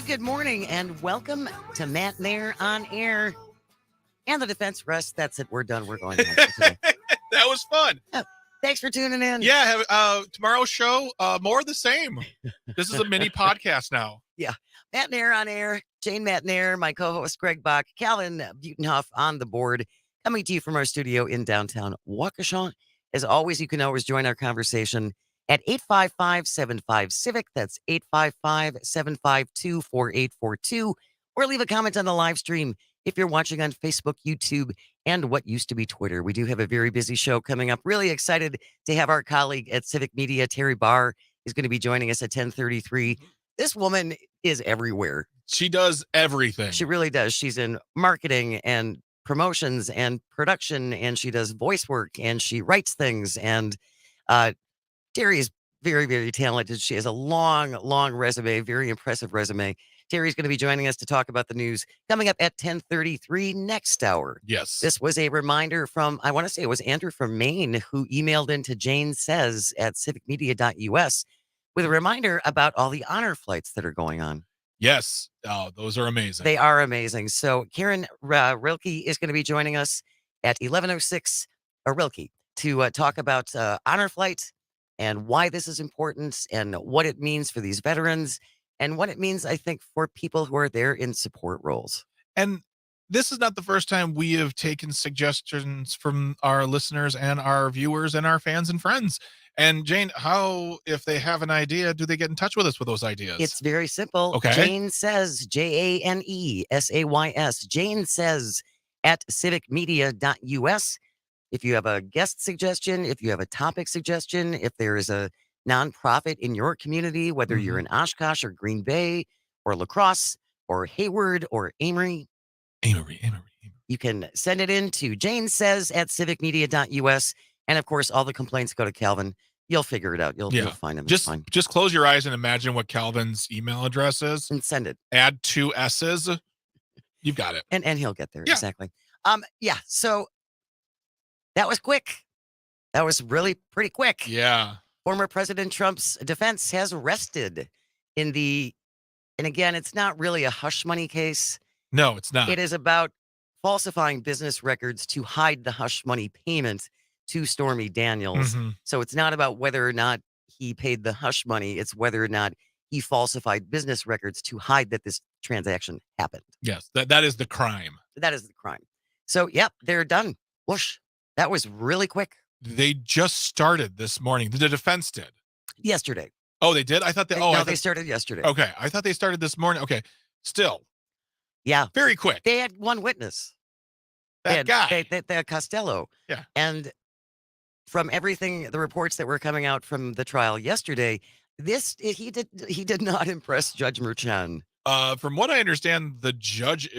Good morning, and welcome to Matenaer On Air and the Defense Rest. That's it. We're done. We're going home for today. That was fun. Oh, thanks for tuning in. Yeah, tomorrow's show, more of the same. This is a mini podcast now. Yeah. Matenaer On Air, Jane Matenaer, my co-host Greg Bach, Calvin Butenhoff on the board, coming to you from our studio in downtown Waukesha. As always, you can always join our conversation at 855-75-CIVIC. That's 855-752-4842. Or leave a comment on the live stream if you're watching on Facebook, YouTube, and what used to be Twitter. We do have a very busy show coming up. Really excited to have our colleague at Civic Media, Terry Barr, is going to be joining us at 10:33. This woman is everywhere. She does everything. She really does. She's in marketing and promotions and production, and she does voice work, and she writes things. And Terry is very, very talented. She has a long, long resume, very impressive resume. Terry's going to be joining us to talk about the news coming up at 10:33 next hour. Yes. This was a reminder from, I want to say it was Andrew from Maine, who emailed into Jane Says at civicmedia.us with a reminder about all the honor flights that are going on. Yes. Oh, those are amazing. They are amazing. So Karen Rilke is going to be joining us at 11:06, Rilke, to talk about honor flight and why this is important and what it means for these veterans and what it means, I think, for people who are there in support roles. And this is not the first time we have taken suggestions from our listeners and our viewers and our fans and friends. And Jane, how, if they have an idea, do they get in touch with us with those ideas? It's very simple. Okay. Jane Says, JANESAYS, Jane Says at civicmedia.us. If you have a guest suggestion, if you have a topic suggestion, if there is a nonprofit in your community, whether you're in Oshkosh or Green Bay or La Crosse or Hayward or Amory, you can send it in to Jane Says at civicmedia.us. And of course, all the complaints go to Calvin. You'll figure it out. You'll find him. Just close your eyes and imagine what Calvin's email address is. And send it. Add 2 S's. You've got it. And he'll get there. Yeah. Exactly. So that was quick. That was really pretty quick. Yeah. Former President Trump's defense has rested and again, it's not really a hush money case. No, it's not. It is about falsifying business records to hide the hush money payment to Stormy Daniels. So it's not about whether or not he paid the hush money. It's whether or not he falsified business records to hide that this transaction happened. Yes, that is the crime. That is the crime. So, yep, they're done. Whoosh. That was really quick. They just started this morning. The defense did. Yesterday. Oh, they did? I thought they started yesterday. Okay, I thought they started this morning. Okay, still. Yeah. Very quick. They had one witness. That guy. They had Costello. Yeah. And from everything, the reports that were coming out from the trial yesterday, he did not impress Judge Merchan. From what I understand, the judge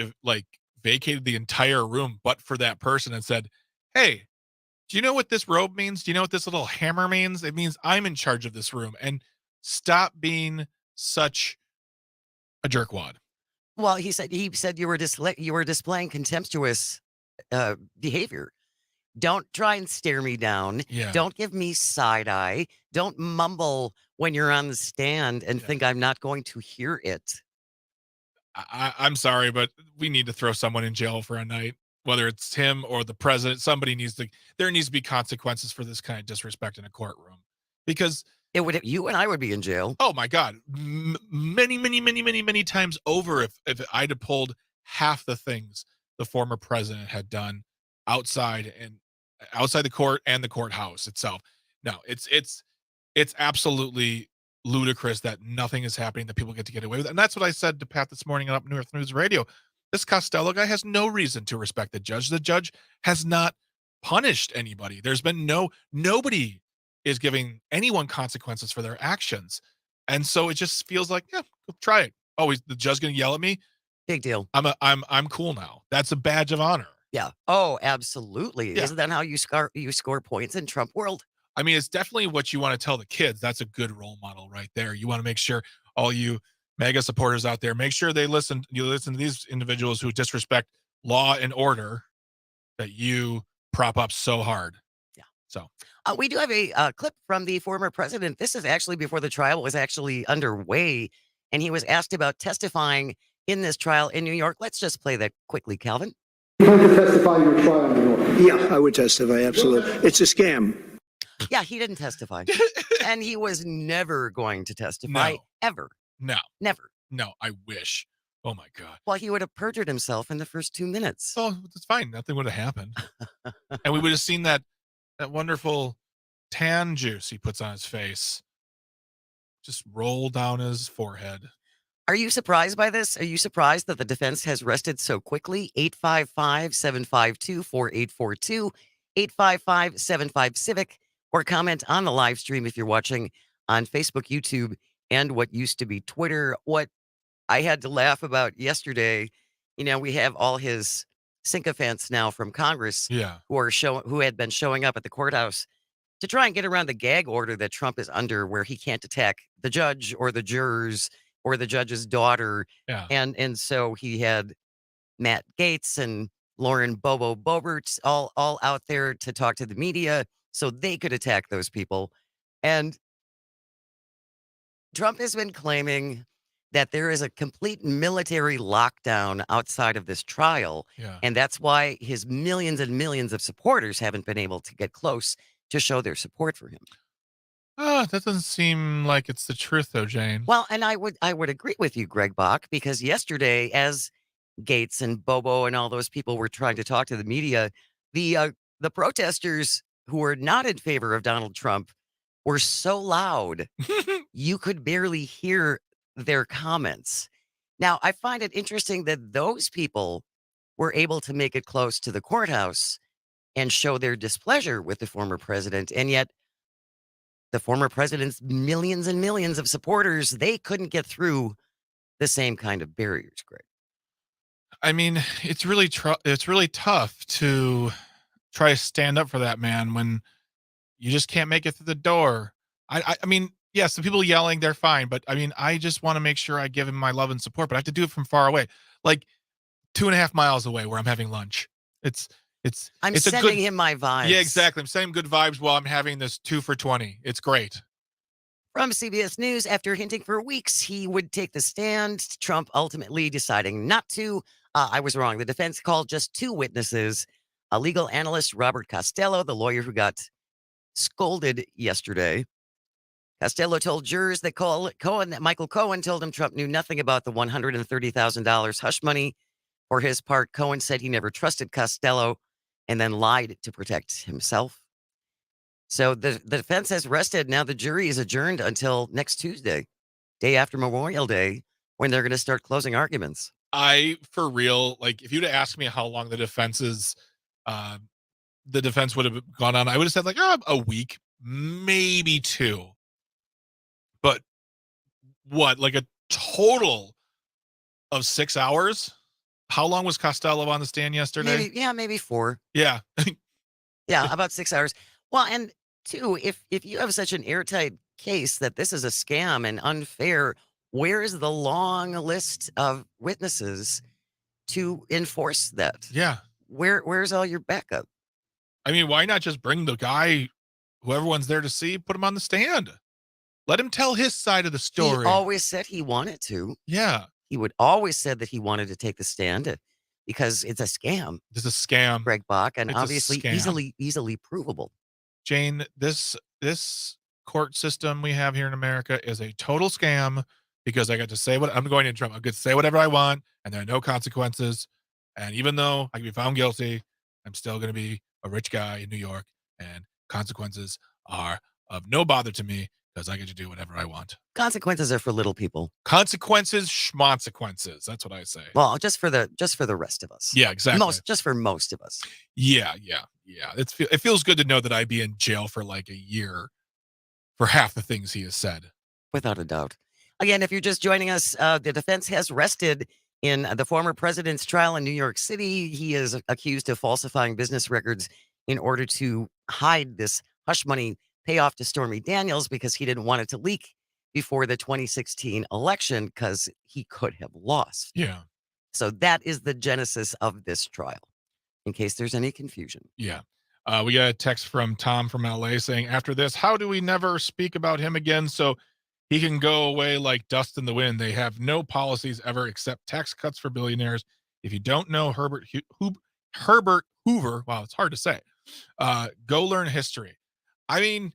vacated the entire room but for that person and said, "Hey, do you know what this robe means? Do you know what this little hammer means? It means I'm in charge of this room. And stop being such a jerkwad." Well, he said you were displaying contemptuous behavior. Don't try and stare me down. Yeah. Don't give me side eye. Don't mumble when you're on the stand and think I'm not going to hear it. I'm sorry, but we need to throw someone in jail for a night, whether it's him or the president. There needs to be consequences for this kind of disrespect in a courtroom, because you and I would be in jail. Oh my God. Many times over if I'd have pulled half the things the former president had done outside the court and the courthouse itself. No, it's absolutely ludicrous that nothing is happening, that people get to get away with it. And that's what I said to Pat this morning on Up North News Radio. This Costello guy has no reason to respect the judge. The judge has not punished anybody. There's been nobody is giving anyone consequences for their actions. And so it just feels like, yeah, try it. Oh, is the judge going to yell at me? Big deal. I'm cool now. That's a badge of honor. Yeah. Oh, absolutely. Yeah. Isn't that how you score points in Trump world? I mean, it's definitely what you want to tell the kids. That's a good role model right there. You want to make sure all you MAGA supporters out there, make sure you listen to these individuals who disrespect law and order that you prop up so hard. Yeah. So we do have a clip from the former president. This is actually before the trial was actually underway. and he was asked about testifying in this trial in New York. Let's just play that quickly, Calvin. You plan to testify in your trial in New York? Yeah, I would testify, absolutely. It's a scam. Yeah, he didn't testify. And he was never going to testify, No. ever. No. Never. No, I wish. Oh my God. Well, he would have perjured himself in the first 2 minutes. Oh, it's fine. Nothing would have happened. And we would have seen that wonderful tan juice he puts on his face just roll down his forehead. Are you surprised by this? Are you surprised that the defense has rested so quickly? 855-752-4842, 855-75-CIVIC, or comment on the live stream if you're watching on Facebook, YouTube, and what used to be Twitter. What I had to laugh about yesterday, we have all his sycophants now from Congress Yeah. who had been showing up at the courthouse to try and get around the gag order that Trump is under, where he can't attack the judge or the jurors or the judge's daughter. Yeah. And so he had Matt Gaetz and Lauren Bobo Boebert all out there to talk to the media so they could attack those people. And Trump has been claiming that there is a complete military lockdown outside of this trial. Yeah. And that's why his millions and millions of supporters haven't been able to get close to show their support for him. That doesn't seem like it's the truth, though, Jane. Well, and I would agree with you, Greg Bach, because yesterday, as Gaetz and Bobo and all those people were trying to talk to the media, the protesters who were not in favor of Donald Trump were so loud you could barely hear their comments. Now, I find it interesting that those people were able to make it close to the courthouse and show their displeasure with the former president, and yet the former president's millions and millions of supporters, they couldn't get through the same kind of barriers, Greg. I mean, it's really tough to try to stand up for that man when you just can't make it through the door. I mean, yes, the people yelling, they're fine, but I mean, I just want to make sure I give him my love and support, but I have to do it from far away, like 2.5 miles away where I'm having lunch. I'm it's sending him my vibes. Yeah, exactly. I'm sending good vibes while I'm having this 2 for $20. It's great. From CBS News, after hinting for weeks he would take the stand, Trump ultimately deciding not to. I was wrong. The defense called just 2 witnesses, a legal analyst, Robert Costello, the lawyer who got scolded yesterday. Costello told jurors that Michael Cohen told him Trump knew nothing about the $130,000 hush money. For his part, Cohen said he never trusted Costello and then lied to protect himself. So the defense has rested. Now the jury is adjourned until next Tuesday, day after Memorial Day, when they're going to start closing arguments. For real, like if you'd have asked me how long the defense would have gone on, I would have said like a week, maybe 2. But what, like a total of 6 hours? How long was Costello on the stand yesterday? Maybe 4. Yeah. Yeah, about 6 hours. Well, and 2, if you have such an airtight case that this is a scam and unfair, where is the long list of witnesses to enforce that? Yeah. Where's all your backup? I mean, why not just bring the guy who everyone's there to see, put him on the stand? Let him tell his side of the story. He always said he wanted to. Yeah. He would always said that he wanted to take the stand because it's a scam. It's a scam. Greg Bach, and It's a obviously scam. easily provable. Jane, this court system we have here in America is a total scam because I got to say what I'm going to Trump. I get to say whatever I want, and there are no consequences. And even though I can be found guilty, I'm still going to be a rich guy in New York, and consequences are of no bother to me because I get to do whatever I want. Consequences are for little people. Consequences, schmonsequences. That's what I say. Well, just for the rest of us. Yeah, exactly. Just for most of us. Yeah. It feels good to know that I'd be in jail for like a year for half the things he has said. Without a doubt. Again, if you're just joining us, the defense has rested in the former president's trial in New York City. He is accused of falsifying business records in order to hide this hush money payoff to Stormy Daniels because he didn't want it to leak before the 2016 election because he could have lost. Yeah. So that is the genesis of this trial, in case there's any confusion. Yeah. We got a text from Tom from LA saying, after this, how do we never speak about him again? So He can go away like dust in the wind. They have no policies ever except tax cuts for billionaires. If you don't know Herbert Hoover, wow, it's hard to say. Go learn history. I mean,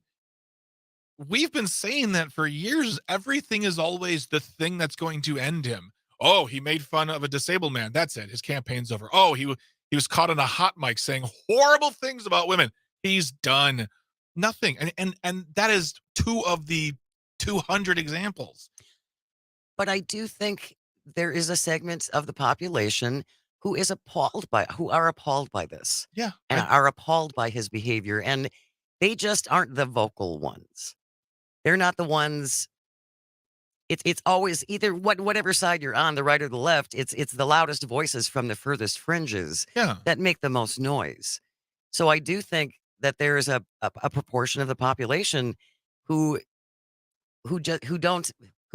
we've been saying that for years. Everything is always the thing that's going to end him. Oh, he made fun of a disabled man. That's it. His campaign's over. Oh, he was caught on a hot mic saying horrible things about women. He's done. Nothing. And that is 2 of the 200 examples. But I do think there is a segment of the population who are appalled by this Yeah. and are appalled by his behavior. And they just aren't the vocal ones. They're not the ones. It's always either whatever side you're on, the right or the left. It's the loudest voices from the furthest fringes Yeah. that make the most noise. So I do think that there is a proportion of the population who who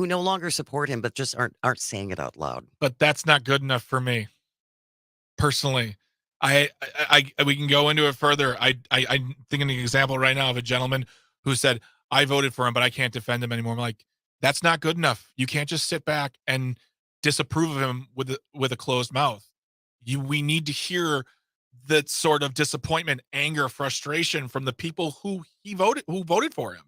no longer support him, but just aren't saying it out loud. But that's not good enough for me. Personally, we can go into it further. I'm thinking of an example right now of a gentleman who said, I voted for him, but I can't defend him anymore. I'm like, that's not good enough. You can't just sit back and disapprove of him with a closed mouth. We need to hear that sort of disappointment, anger, frustration from the people who voted for him.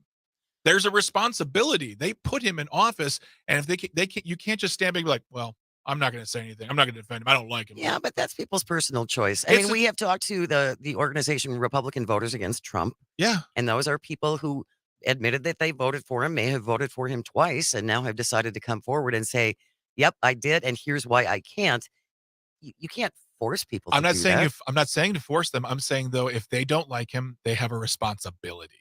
There's a responsibility. They put him in office, and if you can't just stand back and be like, well, I'm not going to say anything. I'm not going to defend him. I don't like him. Yeah, but that's people's personal choice. I mean, we have talked to the organization Republican Voters Against Trump. Yeah. And those are people who admitted that they voted for him, may have voted for him twice, and now have decided to come forward and say, yep, I did, and here's why I can't. You can't force people to do that. I'm not saying to force them. I'm saying, though, if they don't like him, they have a responsibility.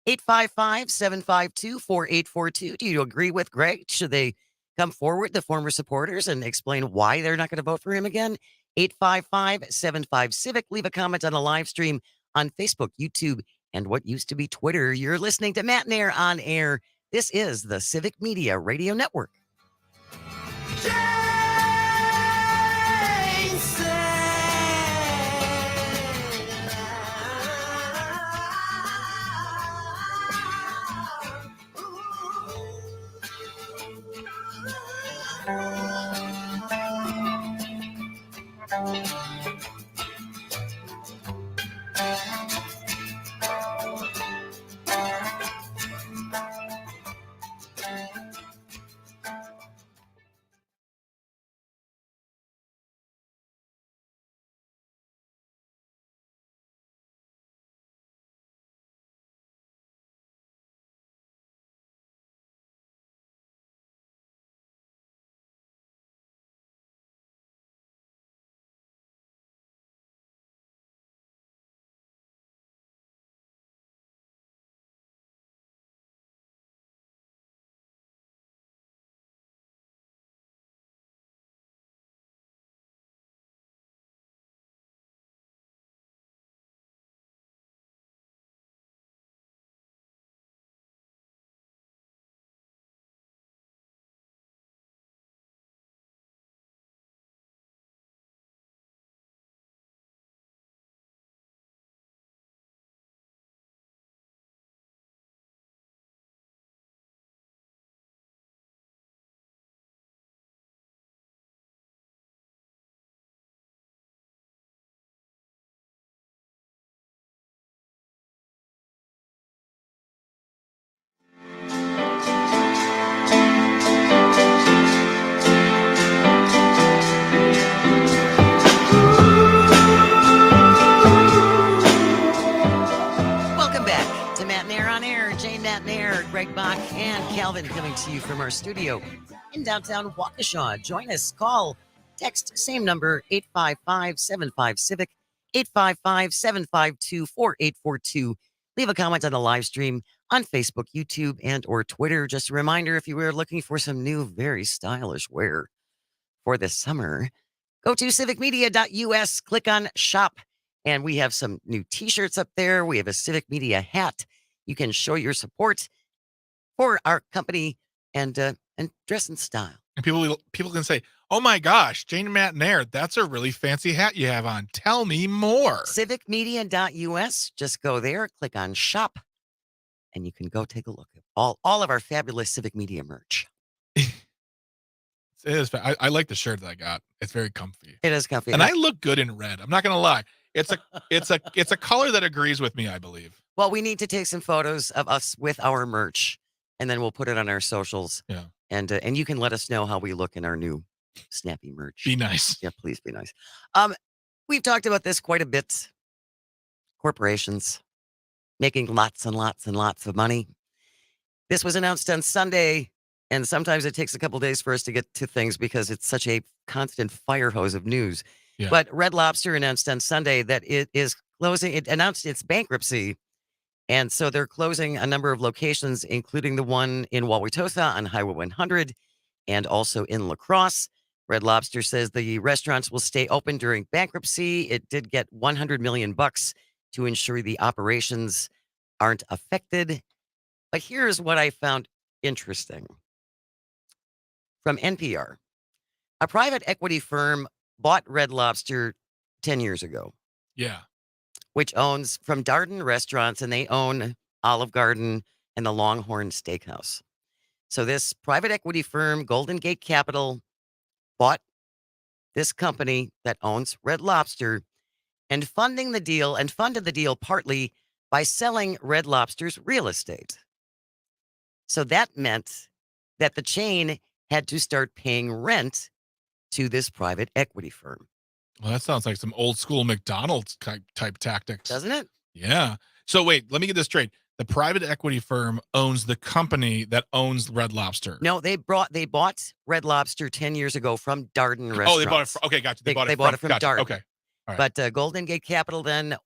855-752-4842. Do you agree with Greg? Should they come forward, the former supporters, and explain why they're not going to vote for him again? 855-75-CIVIC. Leave a comment on the live stream on Facebook, YouTube, and what used to be Twitter. You're listening to Matenaer On Air. This is the Civic Media Radio Network. Matenaer, Greg Bach, and Calvin coming to you from our studio in downtown Waukesha. Join us. Call, text, same number, 855-75-CIVIC, 855-752-4842. Leave a comment on the live stream on Facebook, YouTube, and or Twitter. Just a reminder, if you were looking for some new, very stylish wear for this summer, go to civicmedia.us, click on shop, and we have some new t-shirts up there. We have a Civic Media hat. You can show your support for our company and dress in style. And people can say, oh my gosh, Jane Matenaer, that's a really fancy hat you have on. Tell me more. Civicmedia.us. Just go there, click on shop, and you can go take a look at all of our fabulous Civic Media merch. It is. I like the shirt that I got. It's very comfy, It is comfy. and I look good in red. I'm not gonna lie. It's a color that agrees with me, I believe. Well, we need to take some photos of us with our merch, and then we'll put it on our socials. Yeah. And you can let us know how we look in our new snappy merch. Be nice. Yeah, please be nice. We've talked about this quite a bit. Corporations making lots and lots and lots of money. This was announced on Sunday, and sometimes it takes a couple days for us to get to things because it's such a constant fire hose of news. Yeah. But Red Lobster announced on Sunday that it is closing. It announced its bankruptcy. And so they're closing a number of locations, including the one in Wauwatosa on Highway 100 and also in La Crosse. Red Lobster says the restaurants will stay open during bankruptcy. It did get $100 million to ensure the operations aren't affected. But here's what I found interesting. From NPR, a private equity firm bought Red Lobster 10 years ago, Yeah. which owns from Darden Restaurants, and they own Olive Garden and the Longhorn Steakhouse. So this private equity firm, Golden Gate Capital, bought this company that owns Red Lobster and funded the deal partly by selling Red Lobster's real estate. So that meant that the chain had to start paying rent to this private equity firm. Well, that sounds like some old school McDonald's type tactics. Doesn't it? Yeah. So wait, let me get this straight. The private equity firm owns the company that owns Red Lobster. No, they bought Red Lobster 10 years ago from Darden Restaurants. Oh, they bought it. Okay, gotcha. They bought it from Darden. Okay. All right. But Golden Gate Capital then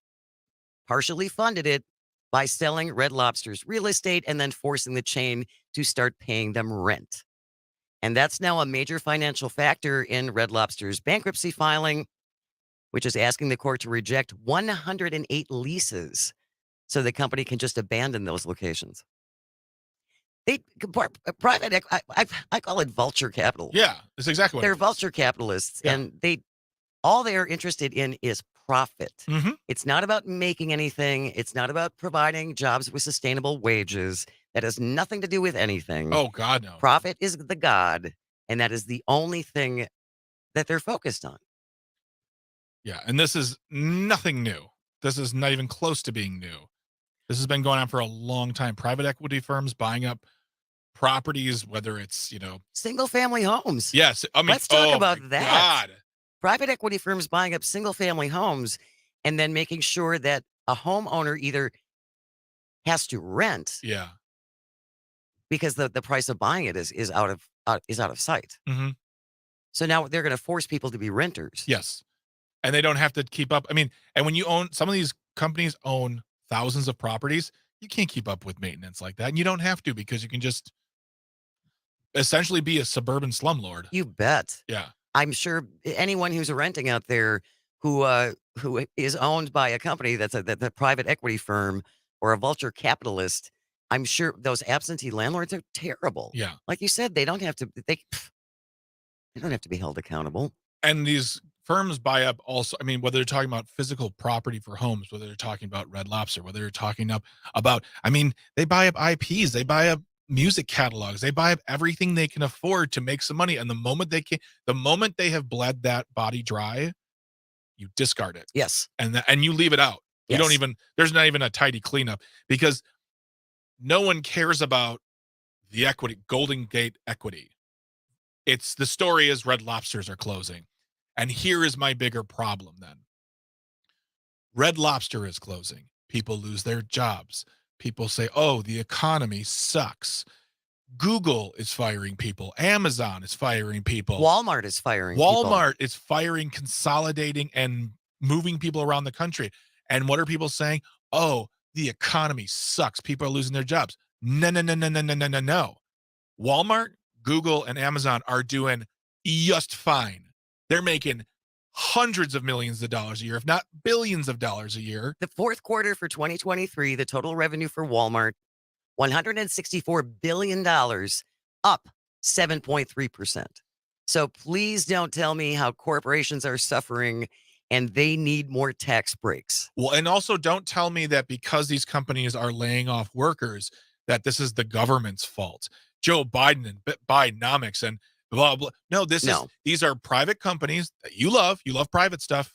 partially funded it by selling Red Lobster's real estate and then forcing the chain to start paying them rent. And that's now a major financial factor in Red Lobster's bankruptcy filing, which is asking the court to reject 108 leases so the company can just abandon those locations. I call it vulture capital. Yeah, that's exactly what They're it is. vulture capitalists, Yeah. and all they're interested in is profit. Mm-hmm. It's not about making anything. It's not about providing jobs with sustainable wages. That has nothing to do with anything. Oh, God, no. Profit is the god, and that is the only thing that they're focused on. Yeah, and this is nothing new. This is not even close to being new. This has been going on for a long time. Private equity firms buying up properties, whether it's, Single family homes. yes. I mean, Let's talk oh about my that. God. Private equity firms buying up single family homes and then making sure that a homeowner either has to rent Yeah. because the price of buying it is out of sight. Mm-hmm. So now they're going to force people to be renters. Yes. And they don't have to keep up. I mean, and when you own, some of these companies own thousands of properties, you can't keep up with maintenance like that. And you don't have to, because you can just essentially be a suburban slumlord. You bet. Yeah. I'm sure anyone who's renting out there who is owned by a company that's a private equity firm or a vulture capitalist, I'm sure those absentee landlords are terrible. Yeah. Like you said, they don't have to be held accountable. And these firms buy up also, I mean, whether they're talking about physical property for homes, whether they're talking about Red Lobster, whether they're talking about, I mean, they buy up IPs, they buy up music catalogs, they buy up everything they can afford to make some money. And the moment they have bled that body dry, you discard it. Yes. And you leave it out. You Yes. there's not even a tidy cleanup, because no one cares about the equity, Golden Gate equity. The story is Red Lobsters are closing. And here is my bigger problem then. Red Lobster is closing. People lose their jobs. People say, oh, the economy sucks. Google is firing people. Amazon is firing people. Walmart is firing people. Walmart is firing, consolidating, and moving people around the country. And what are people saying? Oh, the economy sucks. People are losing their jobs. No. Walmart, Google, and Amazon are doing just fine. They're making hundreds of millions of dollars a year, if not billions of dollars a year. The fourth quarter for 2023, the total revenue for Walmart, $164 billion, up 7.3%. So please don't tell me how corporations are suffering and they need more tax breaks. Well, and also don't tell me that because these companies are laying off workers, that this is the government's fault. Joe Biden and Bidenomics and blah blah. No, No. these are private companies that you love. You love private stuff,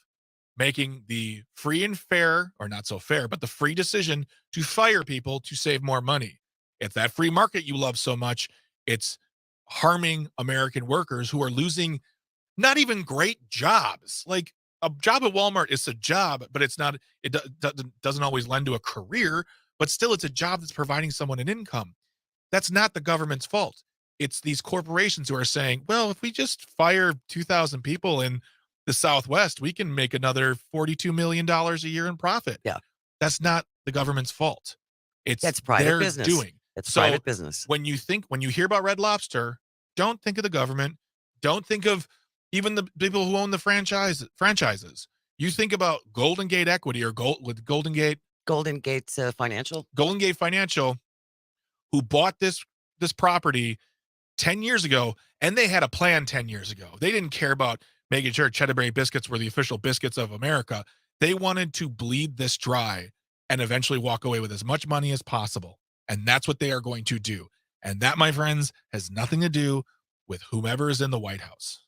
making the free and fair, or not so fair, but the free decision to fire people to save more money. It's that free market you love so much. It's harming American workers who are losing not even great jobs. Like a job at Walmart is a job, but it's not, it doesn't always lend to a career, but still it's a job that's providing someone an income. That's not the government's fault. It's these corporations who are saying, well, if we just fire 2,000 people in the Southwest, we can make another $42 million a year in profit. Yeah. That's not the government's fault. It's That's private their business. doing. It's So private business. when you hear about Red Lobster, don't think of the government. Don't think of even the people who own the franchises. You think about Golden Gate Equity or Golden Gate Financial. Golden Gate Financial, who bought this property 10 years ago, and they had a plan 10 years ago. They didn't care about making sure Cheddar Bay biscuits were the official biscuits of America. They wanted to bleed this dry and eventually walk away with as much money as possible. And that's what they are going to do. And that, my friends, has nothing to do with whomever is in the White House.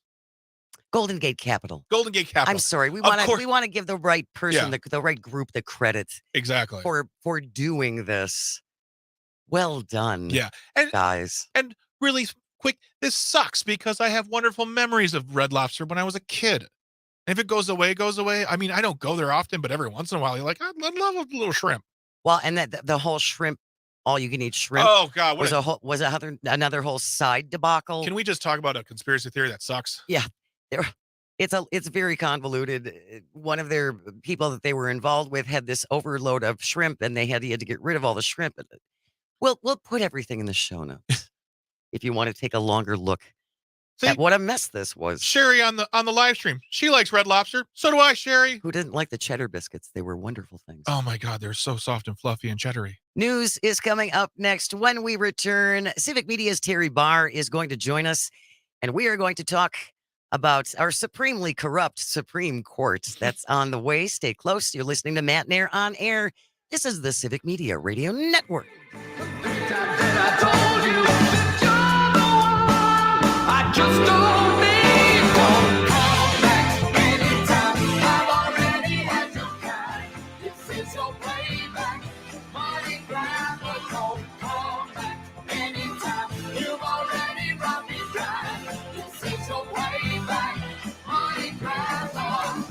Golden Gate Capital. Golden Gate Capital. I'm sorry. We Of course. want to give the right person, Yeah. the right group, the credit Exactly. for doing this. Well done. Yeah. Guys. And really quick, this sucks because I have wonderful memories of Red Lobster when I was a kid. If it goes away, it goes away. I mean, I don't go there often, but every once in a while, you're like, I'd love a little shrimp. Well, and that the whole shrimp, all you can eat shrimp Oh God, was another whole side debacle. Can we just talk about a conspiracy theory that sucks? Yeah, it's very convoluted. One of their people that they were involved with had this overload of shrimp, and he had to get rid of all the shrimp. We'll put everything in the show notes if you want to take a longer look at what a mess this was. Sherry on the live stream, she likes Red Lobster. So do I, Sherry. Who didn't like the cheddar biscuits? They were wonderful things. Oh my God, they're so soft and fluffy and cheddary. News is coming up next. When we return, Civic Media's Terry Barr is going to join us, and we are going to talk about our supremely corrupt Supreme Court. That's on the way. Stay close. You're listening to Matenaer On Air. This is the Civic Media Radio Network. Just don't need one. Call back anytime. I've already had your kind. This is your playback. Money grab a call. Call back anytime. You've already robbed me dry. This is your playback. Money grab a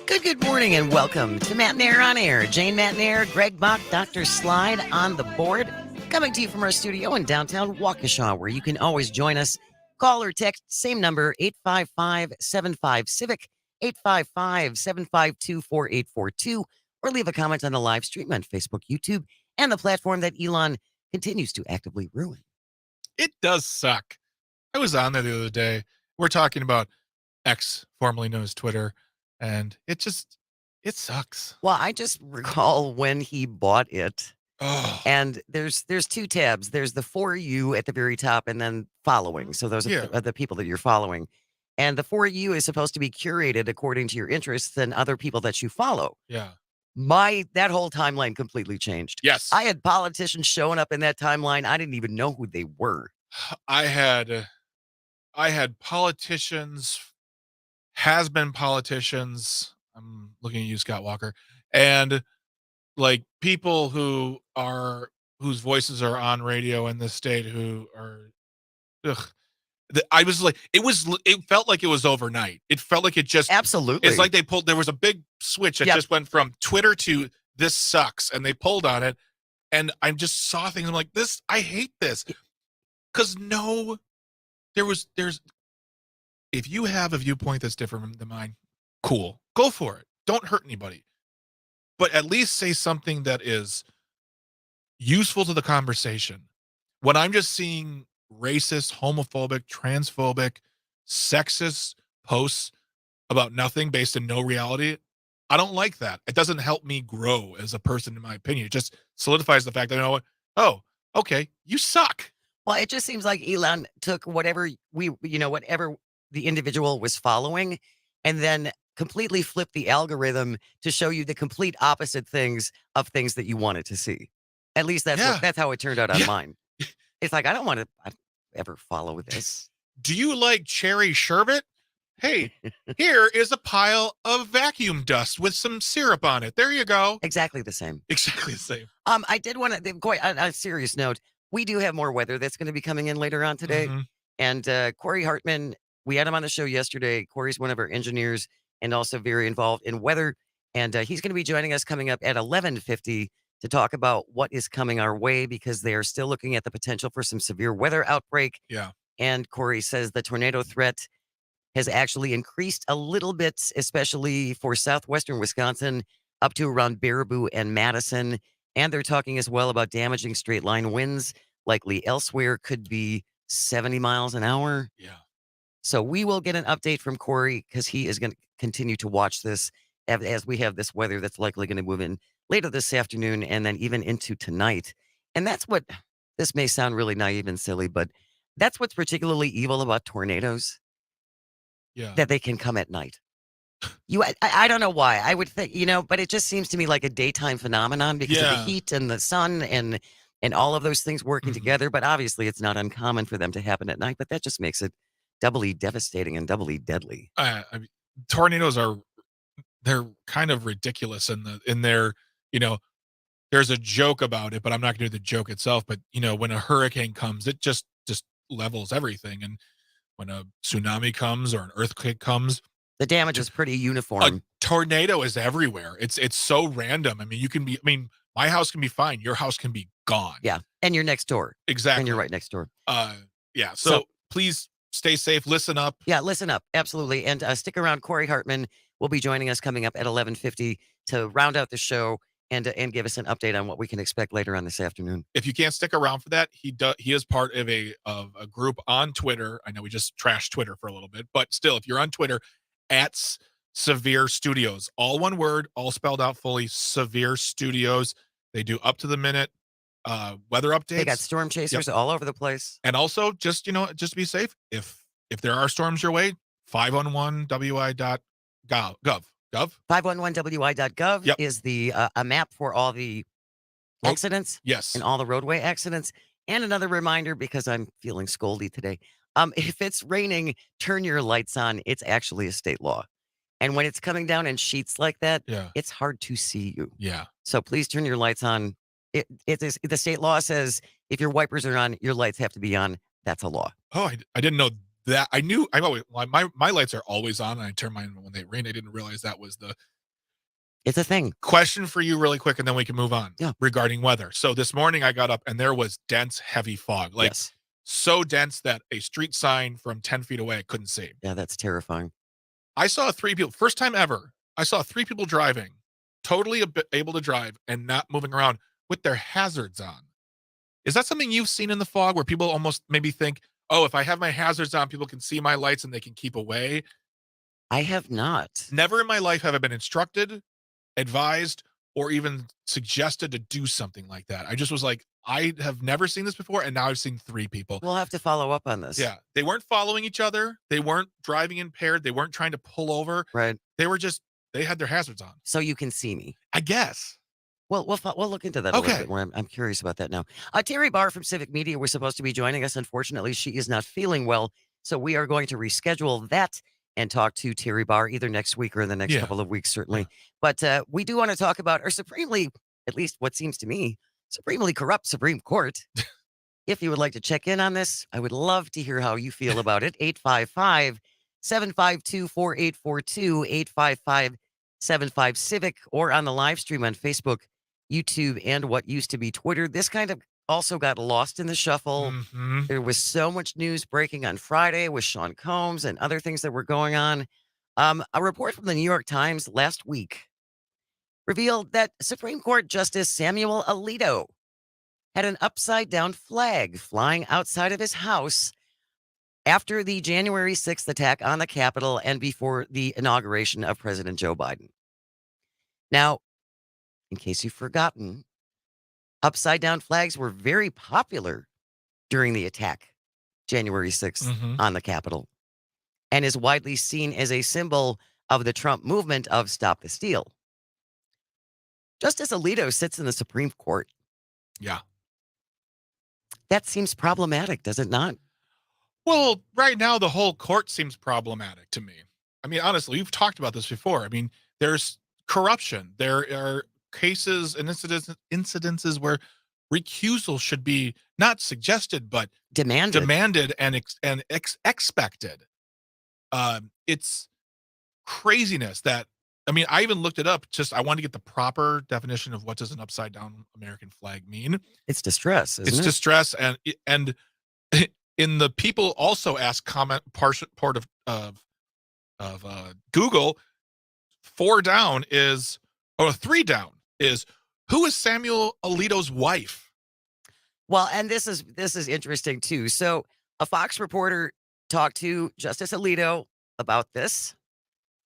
Good morning and welcome to Matenaer On Air. Jane Matenaer, Greg Bach, Dr. Slide on the board. Coming to you from our studio in downtown Waukesha, where you can always join us. Call or text, same number, 855-75-CIVIC, 855-752-4842, or leave a comment on the live stream on Facebook, YouTube, and the platform that Elon continues to actively ruin. It does suck. I was on there the other day. We're talking about X, formerly known as Twitter, and it sucks. Well, I just recall when he bought it. Oh, And there's two tabs. There's the For You at the very top and then following. So those Yeah. are the people that you're following. And the For You is supposed to be curated according to your interests and other people that you follow. yeah. That whole timeline completely changed. Yes. I had politicians showing up in that timeline. I didn't even know who they were. I had politicians, has-been politicians. I'm looking at you, Scott Walker, and like people whose voices are on radio in this state who are, ugh. I was like, it felt like it was overnight. It felt like it just, Absolutely. it's like there was a big switch that Yep. just went from Twitter to this sucks, and they pulled on it, and I just saw things. I'm like, I hate this, because there's if you have a viewpoint that's different than mine, cool, go for it. Don't hurt anybody, but at least say something that is useful to the conversation. When I'm just seeing racist, homophobic, transphobic, sexist posts about nothing based in no reality, I don't like that. It doesn't help me grow as a person, in my opinion. It just solidifies the fact that, oh, okay, you suck. Well, it just seems like Elon took whatever whatever the individual was following and then completely flipped the algorithm to show you the complete opposite things of things that you wanted to see. At least that's Yeah. that's how it turned out on Yeah. mine. It's like, I don't ever follow this. Do you like cherry sherbet? Hey, here is a pile of vacuum dust with some syrup on it. There you go. Exactly the same. Exactly the same. I did want to, quite on a serious note, we do have more weather that's going to be coming in later on today. Mhm. And Corey Hartman, we had him on the show yesterday. Corey's one of our engineers and also very involved in weather. And he's going to be joining us coming up at 11:50 to talk about what is coming our way, because they are still looking at the potential for some severe weather outbreak. Yeah. And Corey says the tornado threat has actually increased a little bit, especially for southwestern Wisconsin, up to around Baraboo and Madison. And they're talking as well about damaging straight line winds, likely elsewhere, could be 70 miles an hour. Yeah. So we will get an update from Corey, because he is going to continue to watch this as we have this weather that's likely going to move in later this afternoon and then even into tonight. And that's what, this may sound really naive and silly, but that's what's particularly evil about tornadoes, Yeah. that they can come at night. I don't know why. I would think, but it just seems to me like a daytime phenomenon because of Yeah. the heat and the sun and all of those things working Mhm. together. But obviously, it's not uncommon for them to happen at night. But that just makes it doubly devastating and doubly deadly. I mean, tornadoes they're kind of ridiculous in their, there's a joke about it, but I'm not going to do the joke itself. But when a hurricane comes, it just levels everything. And when a tsunami comes or an earthquake comes, The damage is pretty a uniform. tornado is everywhere. It's so random. I mean, my house can be fine. Your house can be gone. Yeah, and you're next door, Exactly. and you're right next door. Yeah. So- So please stay safe. Listen up. Yeah, listen up, absolutely, and stick around. Corey Hartman will be joining us coming up at 11:50 to round out the show and give us an update on what we can expect later on this afternoon. If you can't stick around for that, he is part of a group on Twitter. I know we just trashed Twitter for a little bit, but still, if you're on Twitter, at Severe Studios, all one word, all spelled out fully, Severe Studios. They do up to the minute weather updates. They got storm chasers all over the place. And also, just to be safe, if there are storms your way, 511wi.gov. 511wi.gov Yep. is the a map for all the accidents Yes. and all the roadway accidents. And another reminder, because I'm feeling scoldy today, if it's raining, turn your lights on. It's actually a state law. And when it's coming down in sheets like that, Yeah. it's hard to see you. Yeah. So please turn your lights on. It is, the state law says if your wipers are on, your lights have to be on. That's a law. Oh, I didn't know that I knew I always my lights are always on, and I turn mine when they rain. I didn't realize that was the It's a thing. question for you really quick, and then we can move on. Yeah. Regarding weather. So this morning I got up and there was dense, heavy fog. Like Yes. so dense that a street sign from 10 feet away I couldn't see. Yeah, that's terrifying. I saw 3 people, first time ever, I saw 3 people driving, totally able to drive and not moving around with their hazards on. Is that something you've seen in the fog where people almost maybe think, oh, if I have my hazards on, people can see my lights and they can keep away? I have not. Never in my life have I been instructed, advised, or even suggested to do something like that. I just was like, I have never seen this before, and now I've seen 3 people. We'll have to follow up on this. Yeah, they weren't following each other. They weren't driving impaired. They weren't trying to pull over. Right. They were just, they had their hazards on. So you can see me. I guess. Well, we'll look into that a little Okay. bit more. I'm curious about that now. Terry Barr from Civic Media was supposed to be joining us. Unfortunately, she is not feeling well. So we are going to reschedule that and talk to Terry Barr either next week or in the next Yeah. couple of weeks, certainly. But we do want to talk about our supremely, at least what seems to me, supremely corrupt Supreme Court. If you would like to check in on this, I would love to hear how you feel about it. 855-752-4842, 855-75-Civic, or on the live stream on Facebook, YouTube, and what used to be Twitter. This kind of also got lost in the shuffle. Mhm. There was so much news breaking on Friday with Sean Combs and other things that were going on. A report from the New York Times last week revealed that Supreme Court Justice Samuel Alito had an upside-down flag flying outside of his house after the January 6th attack on the Capitol and before the inauguration of President Joe Biden. Now, in case you've forgotten, upside-down flags were very popular during the attack, January 6th, Mhm. on the Capitol, and is widely seen as a symbol of the Trump movement of Stop the Steal. Justice Alito sits in the Supreme Court. Yeah. That seems problematic, does it not? Well, right now the whole court seems problematic to me. I mean, honestly, we've talked about this before. I mean, there's corruption. There are cases and incidences where recusal should be not suggested, but demanded and expected. It's craziness that, I mean, I even looked it up. Just I wanted to get the proper definition of what does an upside down American flag mean. It's distress, isn't It's it? distress, and in the people also ask comment part of Google, 4 down is, or 3 down is, who is Samuel Alito's wife? Well, and this is interesting too. So a Fox reporter talked to Justice Alito about this.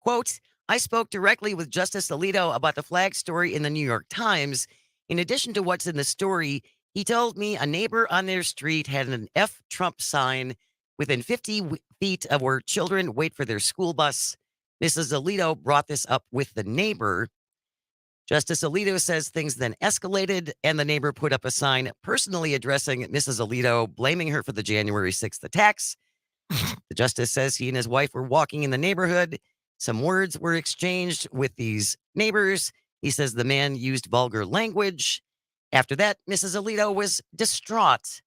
Quote, I spoke directly with Justice Alito about the flag story in the New York Times. In addition to what's in the story, he told me a neighbor on their street had an F Trump sign within 50 feet of where children wait for their school bus. Mrs. Alito brought this up with the neighbor. Justice Alito says things then escalated, and the neighbor put up a sign personally addressing Mrs. Alito, blaming her for the January 6th attacks. The justice says he and his wife were walking in the neighborhood. Some words were exchanged with these neighbors. He says the man used vulgar language. After that, Mrs. Alito was distraught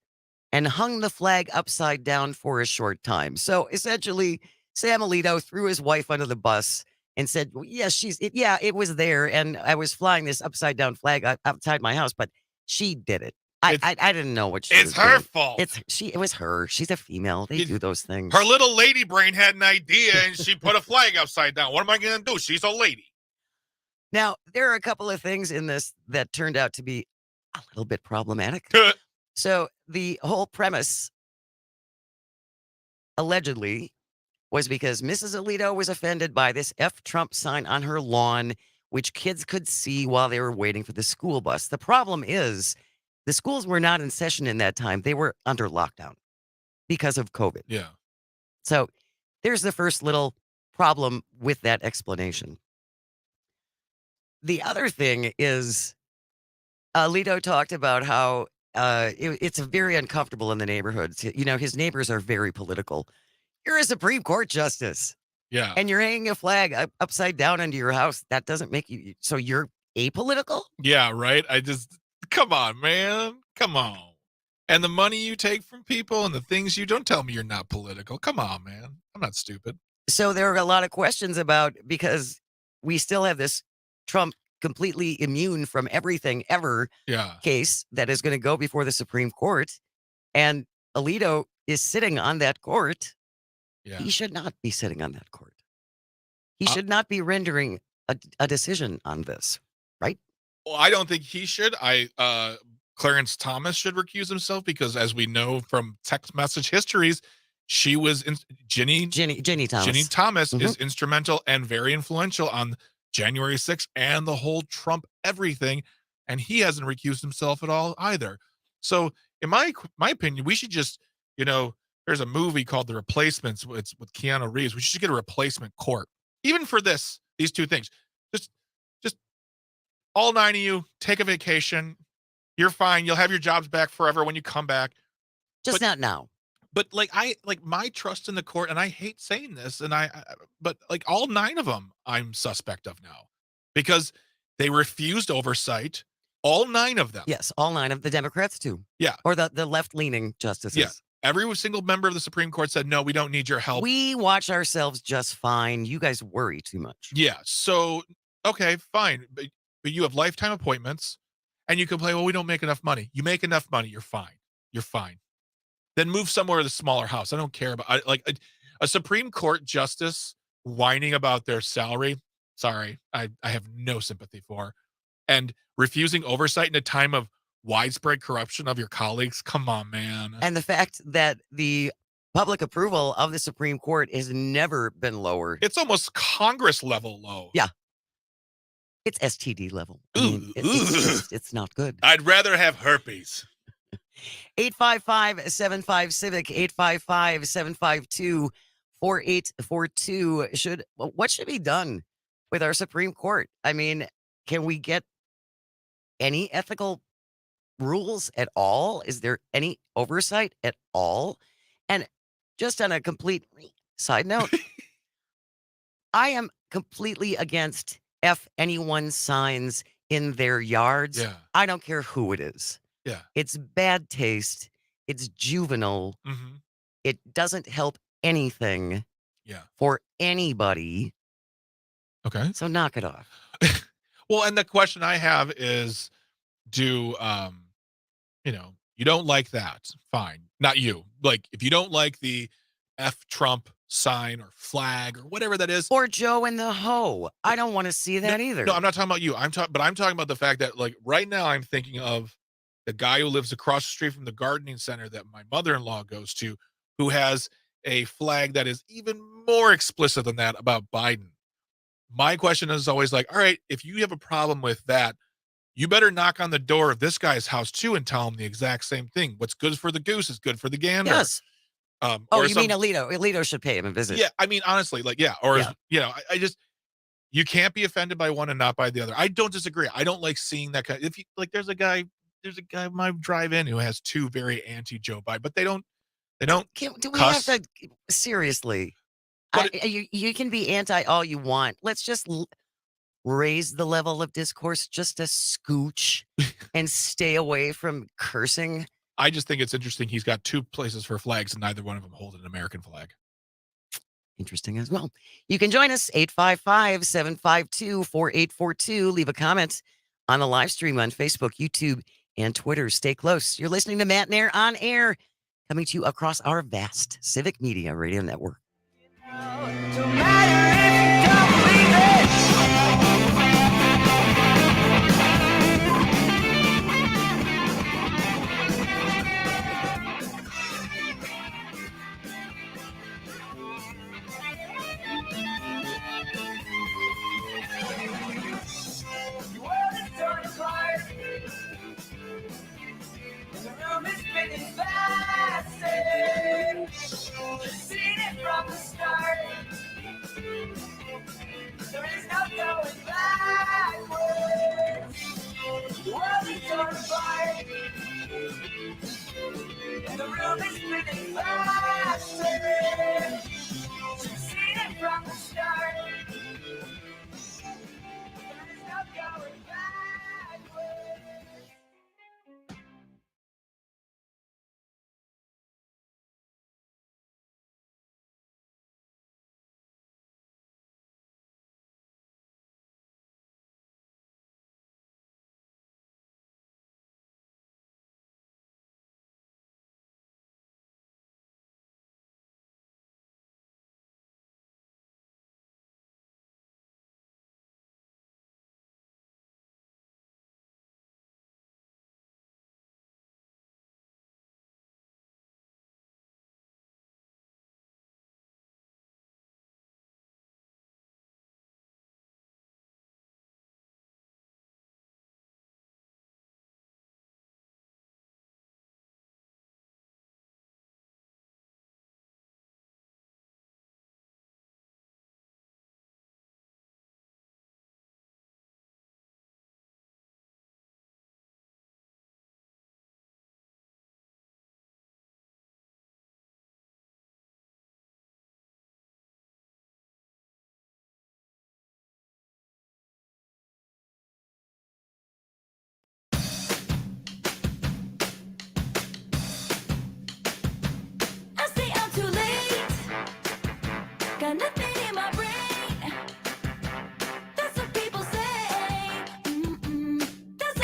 and hung the flag upside down for a short time. So essentially, Sam Alito threw his wife under the bus and said, well, yes, it was there. And I was flying this upside down flag outside my house, but she did it. I didn't know what she was It's her doing. fault. It was her. She's a female. They do those things. Her little lady brain had an idea and she put a flag upside down. What am I going to do? She's a lady. Now, there are a couple of things in this that turned out to be a little bit problematic. So the whole premise, allegedly, was because Mrs. Alito was offended by this F Trump sign on her lawn, which kids could see while they were waiting for the school bus. The problem is the schools were not in session in that time. They were under lockdown because of COVID. Yeah. So there's the first little problem with that explanation. The other thing is Alito talked about how it's very uncomfortable in the neighborhoods. You know, his neighbors are very political. You're a Supreme Court justice. Yeah. And you're hanging a flag upside down into your house. That doesn't make you, so you're apolitical? Yeah, right. Come on, man. Come on. And the money you take from people and the things you don't tell me you're not political. Come on, man. I'm not stupid. So there are a lot of questions about because we still have this Trump completely immune from everything ever Yeah. case that is going to go before the Supreme Court. And Alito is sitting on that court. Yeah. He should not be sitting on that court. He Uh, should not be rendering a decision on this, right? Well, I don't think he should. Clarence Thomas should recuse himself because, as we know from text message histories, she was Ginny Jenny Thomas. Thomas Mhm. is instrumental and very influential on January 6th and the whole Trump everything, and he hasn't recused himself at all either. So, in my opinion, we should just, there's a movie called The Replacements. It's with Keanu Reeves. We should get a replacement court, even for these two things. Just all 9 of you take a vacation. You're fine. You'll have your jobs back forever when you come back. Just But not now. But my trust in the court, and I hate saying this, but like all 9 of them, I'm suspect of now because they refused oversight. All 9 of them. Yes, all 9 of the Democrats too. Yeah. Or the left-leaning justices. Yeah. Every single member of the Supreme Court said, no, we don't need your help. We watch ourselves just fine. You guys worry too much. Yeah. So, okay, fine. But you have lifetime appointments and you complain, well, we don't make enough money. You make enough money. You're fine. You're fine. Then move somewhere to the smaller house. I don't care about a Supreme Court justice whining about their salary. Sorry, I have no sympathy for. And refusing oversight in a time of widespread corruption of your colleagues. Come on, man. And the fact that the public approval of the Supreme Court has never been lower. It's almost Congress level low. Yeah. It's STD level. I mean, it's not good. I'd rather have herpes. 855-75-CIVIC, 855-752-4842. What should be done with our Supreme Court? I mean, can we get any ethical rules at all? Is there any oversight at all? And just on a complete side note, I am completely against F anyone signs in their yards. Yeah. I don't care who it is. Yeah. It's bad taste. It's juvenile. Mm-hmm. It doesn't help anything Yeah. for anybody. Okay. So knock it off. Well, and the question I have is, you don't like that. Fine. Not you. Like, if you don't like the F Trump sign or flag or whatever that is. Or Joe and the Ho. I don't want to see that either. No, I'm not talking about you. I'm talking about the fact that, like, right now I'm thinking of the guy who lives across the street from the gardening center that my mother-in-law goes to, who has a flag that is even more explicit than that about Biden. My question is always like, all right, if you have a problem with that, you better knock on the door of this guy's house too and tell him the exact same thing. What's good for the goose is good for the gander. Yes. Or you mean Alito? Alito should pay him a visit. Yeah, I mean, honestly, like, yeah. Or, I just, you can't be offended by one and not by the other. I don't disagree. I don't like seeing that kind. If you like, there's a guy my drive-in who has 2 very anti-Joe Biden, but they don't. Do we cuss. have to seriously? But you can be anti all you want. Let's just raise the level of discourse just a scooch and stay away from cursing. I just think it's interesting. He's got 2 places for flags, and neither one of them hold an American flag. Interesting as well. You can join us 855-752-4842. Leave a comment on the live stream on Facebook, YouTube, and Twitter. Stay close. You're listening to Matenaer On Air, coming to you across our vast Civic Media radio network. There is no going backwards. The world is torn apart, and the room is spinning faster. You've seen it from the start. There is no going back.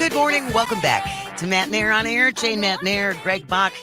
Good morning. Welcome back to Matenaer On Air. Jane Matenaer, Greg Bach,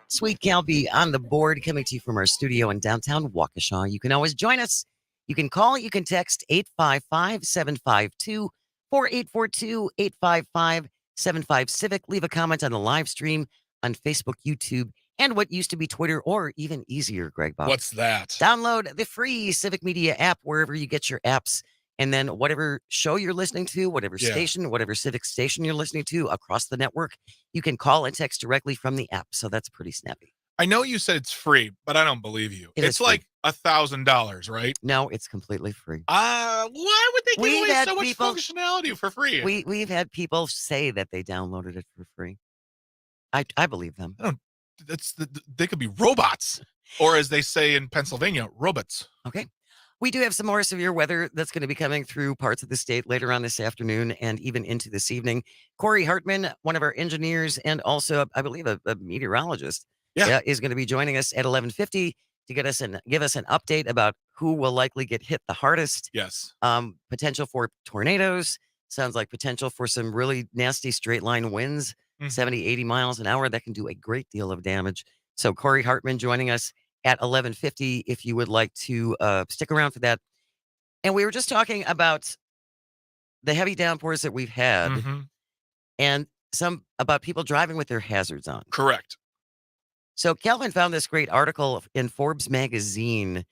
Sweet Calby on the board, coming to you from our studio in downtown Waukesha. You can always join us. You can call, you can text 855-752-4842, 855-75 Civic. Leave a comment on the live stream on Facebook, YouTube, and what used to be Twitter, or even easier, Greg Bach. What's that? Download the free Civic Media app wherever you get your apps. And then whatever show you're listening to, whatever station, whatever Civic station you're listening to across the network, you can call and text directly from the app. So that's pretty snappy. I know you said it's free, but I don't believe you. It's free. Like $1,000, right? No, it's completely free. Why would they give We've away had so much people- functionality for free? We've had people say that they downloaded it for free. I believe them. They could be robots, or as they say in Pennsylvania, robots. Okay. We do have some more severe weather that's going to be coming through parts of the state later on this afternoon and even into this evening. Corey Hartman, one of our engineers and also, I believe, a meteorologist, is going to be joining us at 11:50 to give us an update about who will likely get hit the hardest. Yes. Potential for tornadoes. Sounds like potential for some really nasty straight line winds, 70, 80 miles an hour. That can do a great deal of damage. So Corey Hartman joining us at 11:50 if you would like to stick around for that. And we were just talking about the heavy downpours that we've had and some about people driving with their hazards on. Correct. So Calvin found this great article in Forbes magazine.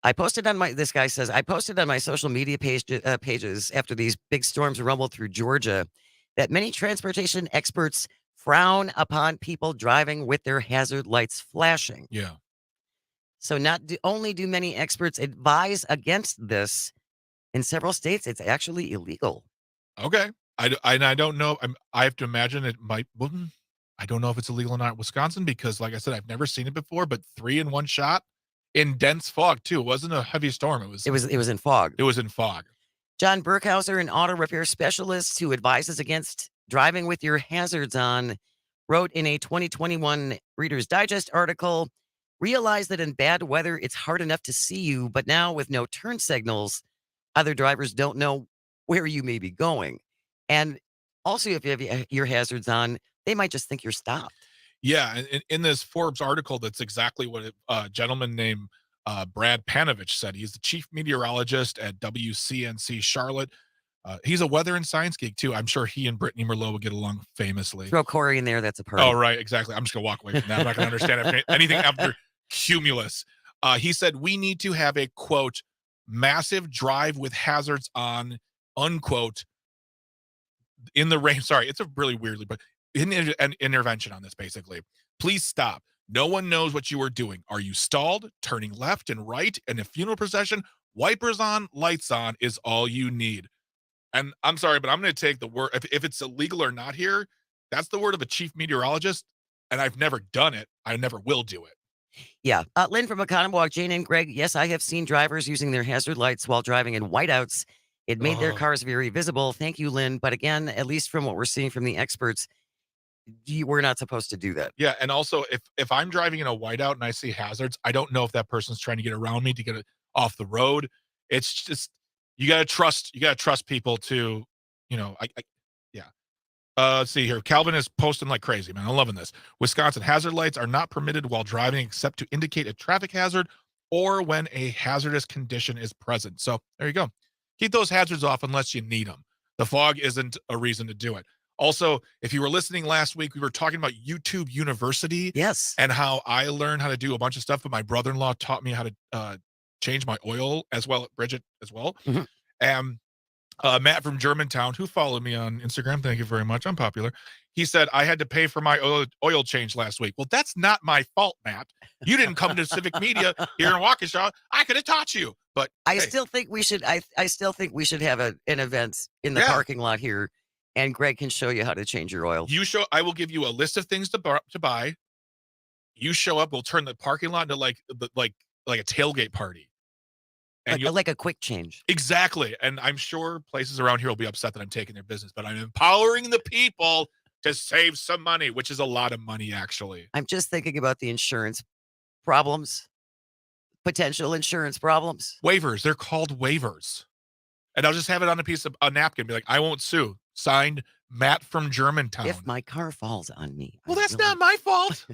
This guy says, I posted on my social media pages after these big storms rumbled through Georgia that many transportation experts frown upon people driving with their hazard lights flashing. Yeah. So not only do many experts advise against this, in several states, it's actually illegal. Okay. I don't know. I have to imagine it might. I don't know if it's illegal or not in Wisconsin because, like I said, I've never seen it before. But 3 in 1 shot in dense fog too. It wasn't a heavy storm. It was in fog. It was in fog. John Burkhauser, an auto repair specialist who advises against driving with your hazards on, wrote in a 2021 Reader's Digest article, realize that in bad weather, it's hard enough to see you, but now with no turn signals, other drivers don't know where you may be going. And also, if you have your hazards on, they might just think you're stopped. Yeah. In this Forbes article, that's exactly what a gentleman named Brad Panovich said. He's the chief meteorologist at WCNC Charlotte. He's a weather and science geek, too. I'm sure he and Brittany Merlot would get along famously. Throw Corey in there. That's a party. Oh, right. Exactly. I'm just going to walk away from that. I'm not going to understand anything after Cumulus. He said, we need to have a, quote, massive drive with hazards on, unquote, in the rain. Sorry, it's a really weirdly, but an intervention on this, basically. Please stop. No one knows what you are doing. Are you stalled? Turning left and right in a funeral procession? Wipers on, lights on is all you need. And I'm sorry, but I'm going to take the word, if it's illegal or not here, that's the word of a chief meteorologist, and I've never done it. I never will do it. Yeah. Lynn from Economwalk, Jane and Greg, yes, I have seen drivers using their hazard lights while driving in whiteouts. It made their cars very visible. Thank you, Lynn. But again, at least from what we're seeing from the experts, we're not supposed to do that. Yeah, and also, if I'm driving in a whiteout and I see hazards, I don't know if that person's trying to get around me to get it off the road. It's just, you got to trust people to, let's see here. Calvin is posting like crazy, man. I'm loving this. Wisconsin hazard lights are not permitted while driving except to indicate a traffic hazard or when a hazardous condition is present. So there you go. Keep those hazards off unless you need them. The fog isn't a reason to do it. Also, if you were listening last week, we were talking about YouTube University. Yes. And how I learned how to do a bunch of stuff, but my brother-in-law taught me how to change my oil as well, Bridget as well. Mm-hmm. And Matt from Germantown, who followed me on Instagram, thank you very much, I'm popular. He said, I had to pay for my oil change last week. Well, that's not my fault, Matt. You didn't come to Civic Media here in Waukesha. I could have taught you. But I still think we should have an event in the parking lot here, and Greg can show you how to change your oil. I will give you a list of things to buy. You show up, we'll turn the parking lot into like a tailgate party. And like a quick change. Exactly. And I'm sure places around here will be upset that I'm taking their business, but I'm empowering the people to save some money, which is a lot of money, actually. I'm just thinking about the insurance problems, potential insurance problems. Waivers. They're called waivers. And I'll just have it on a napkin, be like, "I won't sue." Signed, Matt from Germantown. If my car falls on me, Well, I that's will. not my fault.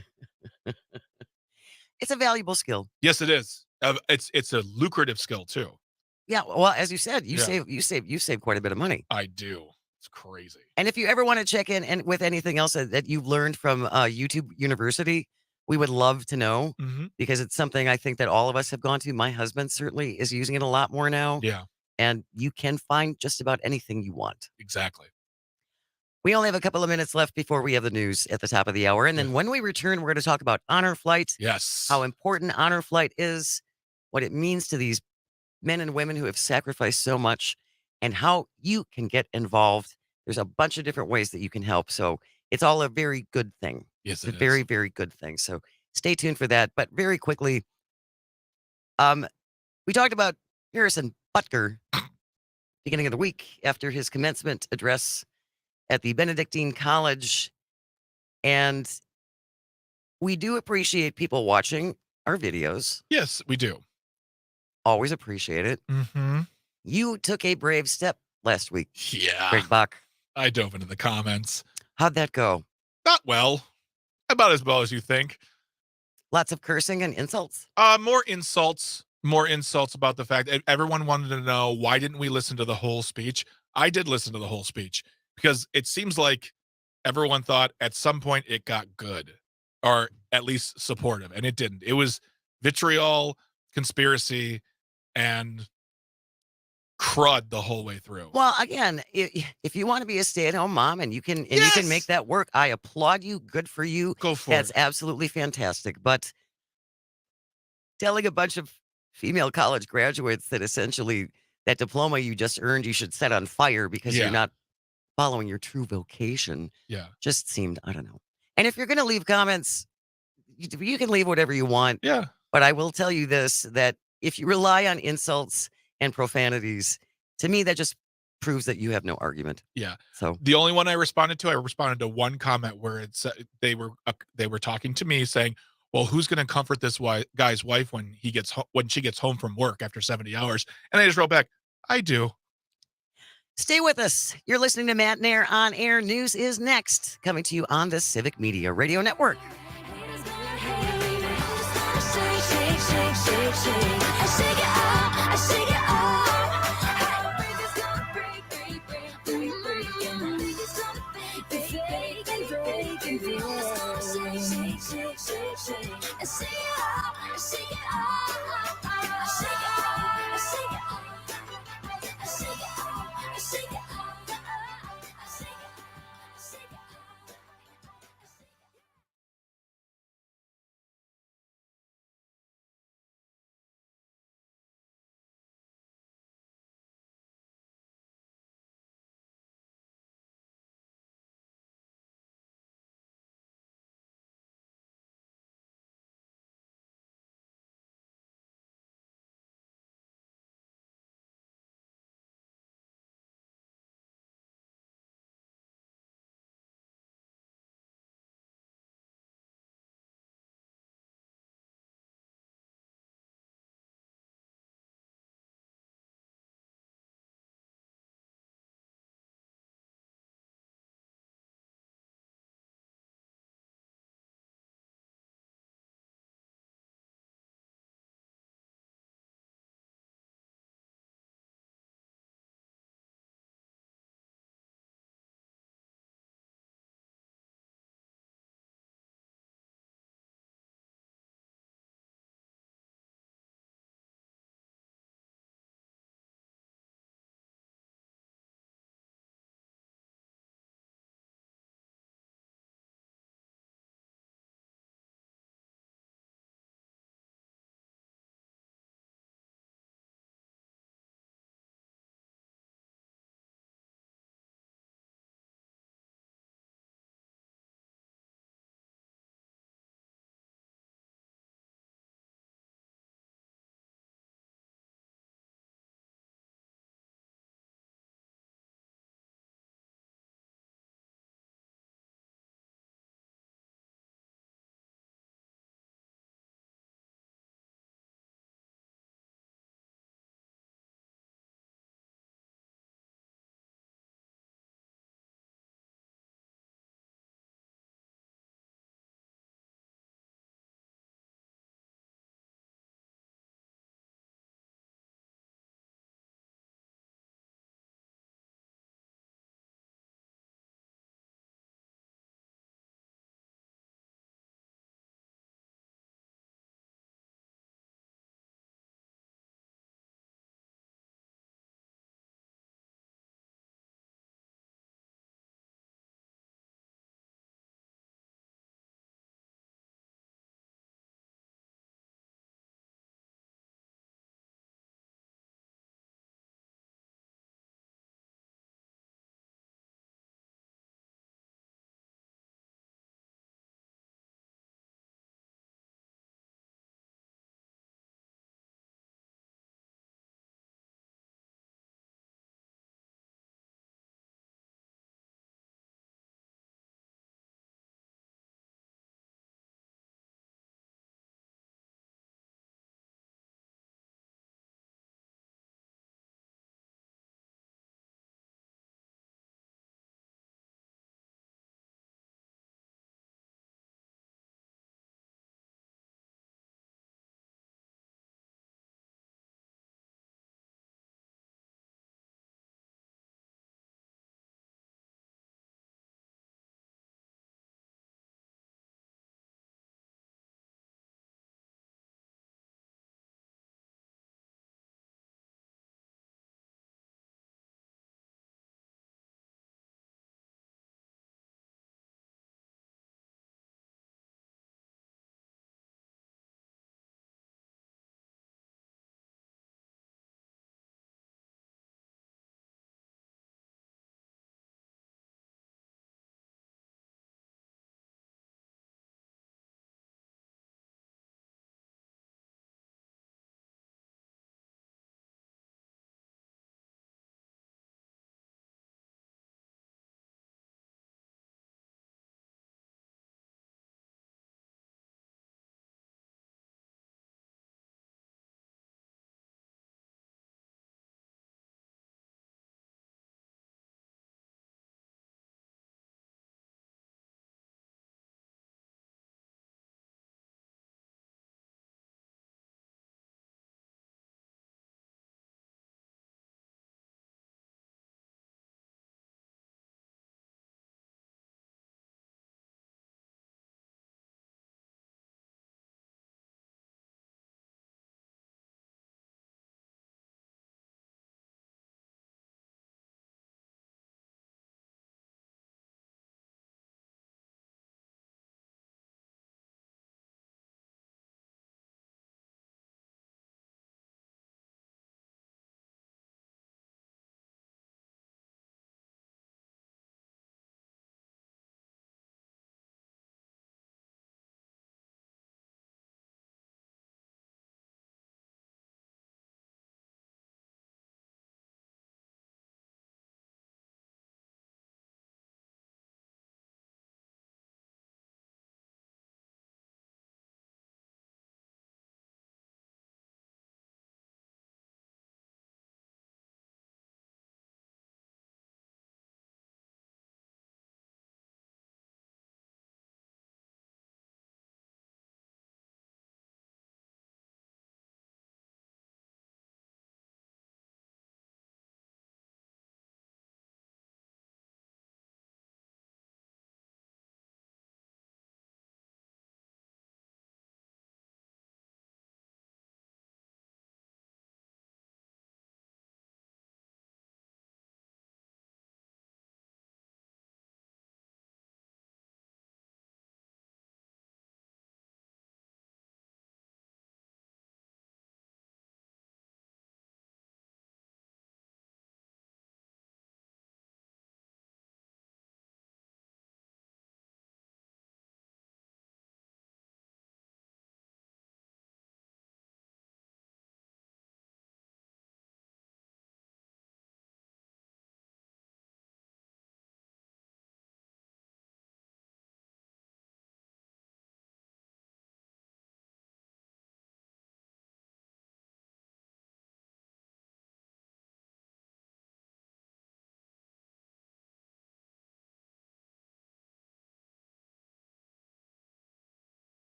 It's a valuable skill. Yes, it is. It's a lucrative skill too. Yeah, well, as you said, Yeah. you save quite a bit of money. I do. It's crazy. And if you ever want to check in and with anything else that you've learned from YouTube University, we would love to know Mhm. because it's something I think that all of us have gone to. My husband certainly is using it a lot more now, Yeah, and you can find just about anything you want. exactly. We only have a couple of minutes left before we have the news at the top of the hour. And then Yes. when we return, we're going to talk about honor flight, Yes. how important honor flight is, what it means to these men and women who have sacrificed so much, and how you can get involved. There's a bunch of different ways that you can help. So it's all a very good thing. Yes, It's a it very, is. very good thing. So stay tuned for that. But very quickly, we talked about Harrison Butker beginning of the week after his commencement address at the Benedictine College. And we do appreciate people watching our videos. Yes, we do. Always appreciate it. Mhm. You took a brave step last week, Yeah. Greg Bach. I dove into the comments. How'd that go? Not well. About as well as you think. Lots of cursing and insults? More insults. More insults about the fact that everyone wanted to know, why didn't we listen to the whole speech? I did listen to the whole speech because it seems like everyone thought at some point it got good, or at least supportive, and it didn't. It was vitriol, conspiracy, and crud the whole way through. Well, again, if you want to be a stay-at-home mom and you can make Yes! that work, I applaud you. Good for you. Go for That's it. absolutely fantastic. But telling a bunch of female college graduates that essentially that diploma you just earned you should set on fire because you're Yeah. not following your true vocation Yeah. just seemed, I don't know. And if you're going to leave comments, you can leave whatever you want. Yeah. But I will tell you this, that if you rely on insults and profanities, to me, that just proves that you have no argument. Yeah. So, The only one I responded to one comment where it's they were talking to me saying, "Well, who's going to comfort this guy's wife when when she gets home from work after 70 hours?" And I just wrote back, "I do." stay with us. You're listening to Matenaer On Air. News is next, coming to you on the Civic Media Radio Network.